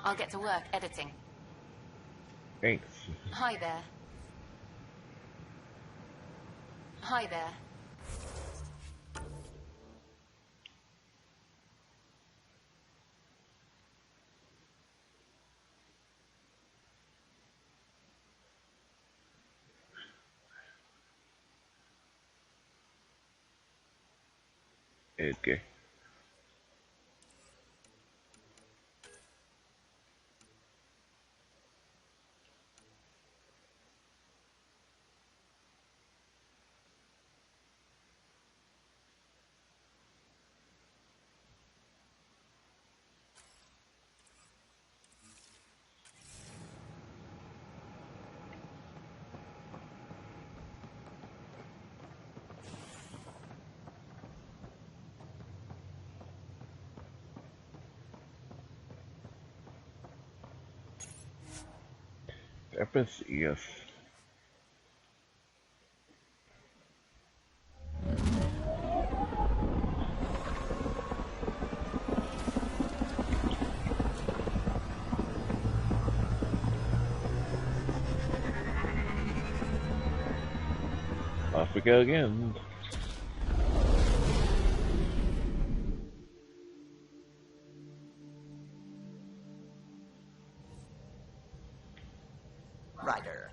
I'll get to work editing. Thanks. Hi there. Hi there. Okay. Tempest, yes. Off we go again. Ryder.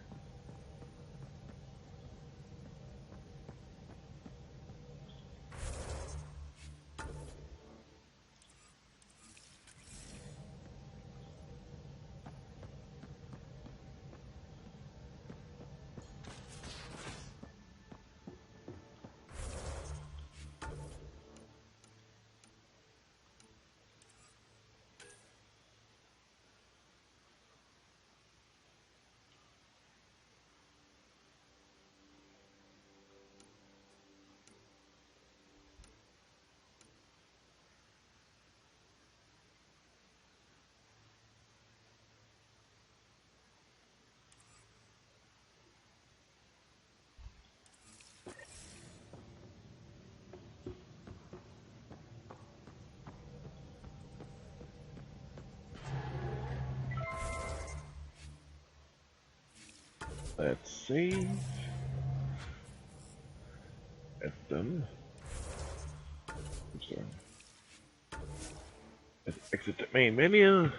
Let's see. That's done. I'm sorry. Let's exit the main menu.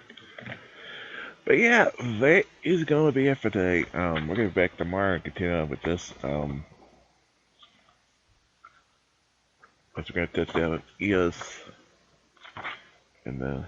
But yeah, that is going to be it for today. We're going to be back tomorrow and continue on with this. We're going to touch down on EOS. And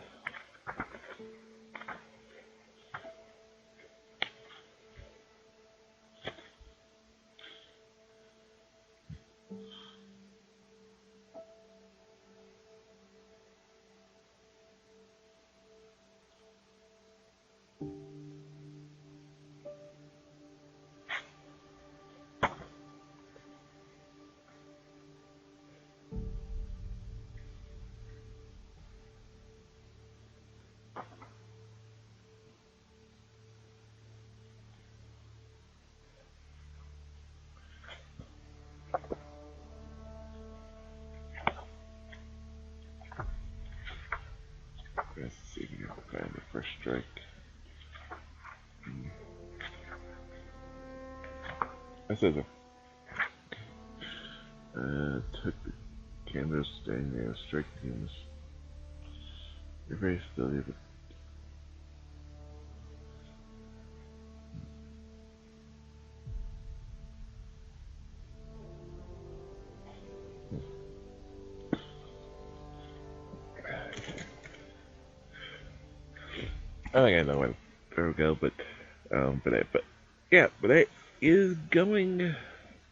let's see if we can find the first strike. That says took the canvas staying there, strike teams. You're very still able. I think I know when there we go, but yeah, but that is going.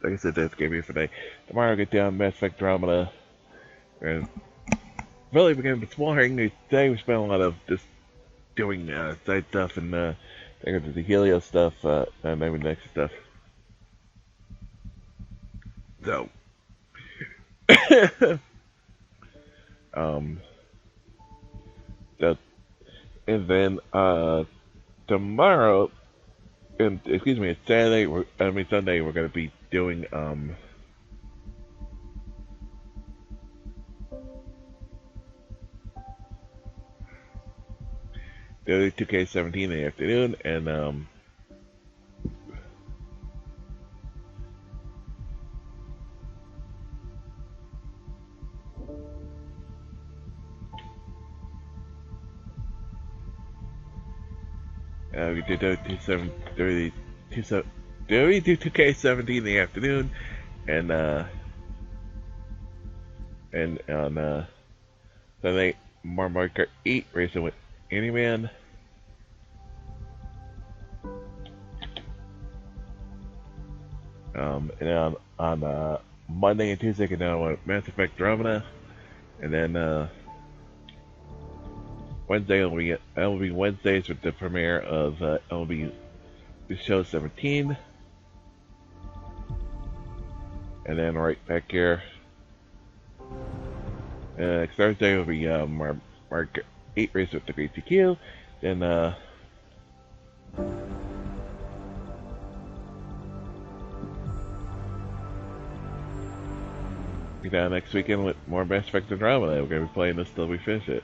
Like I said, that's gonna be it for today. Tomorrow I'll get down Mass Effect Andromeda, and really we're gonna be exploring. Today we spent a lot of just doing side stuff and the Helios stuff, and maybe next stuff. So, um, that, and then tomorrow, and excuse me, it's Saturday. Sunday. We're gonna be doing the 2K17 in the afternoon, and we did do 2K17 in the afternoon, and on Sunday, Mario Kart 8 racing with Anyman. And then on Monday and Tuesday, can now with Mass Effect Andromeda, and then Wednesday will be Wednesdays with the premiere of LB the show 17, and then right back here. Next Thursday will be Mark 8 race with the Great TQ. Then be down next weekend with more Mass Effect Andromeda. We're going to be playing this till we finish it.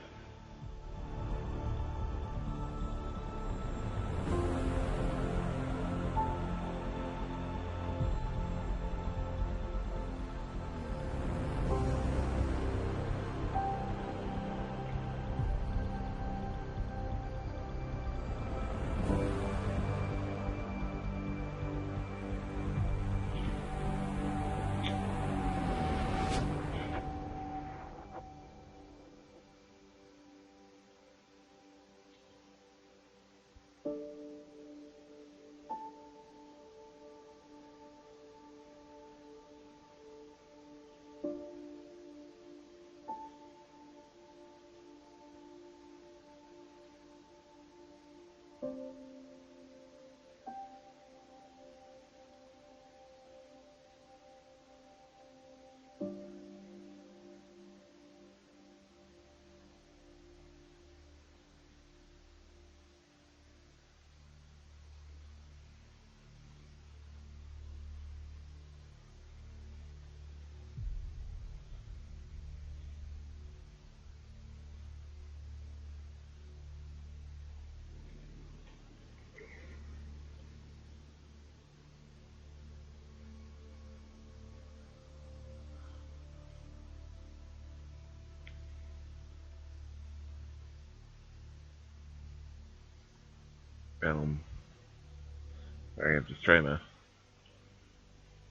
Sorry, I'm just trying to.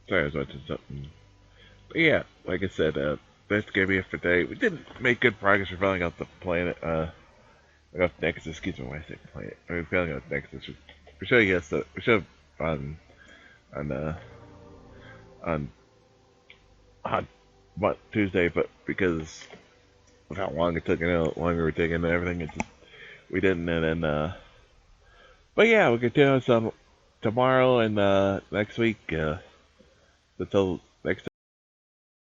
Sorry, I was watching something. But yeah, like I said, that's gonna be it for today. We didn't make good progress. We're filling out the planet. Off Nexus. Excuse me, why I say planet? We're filling out Nexus. We should have guessed that. We should have on on what Tuesday, but because of how long it took and how longer we taking and everything, it just we didn't. And then, but yeah, we'll continue some tomorrow and next week. Until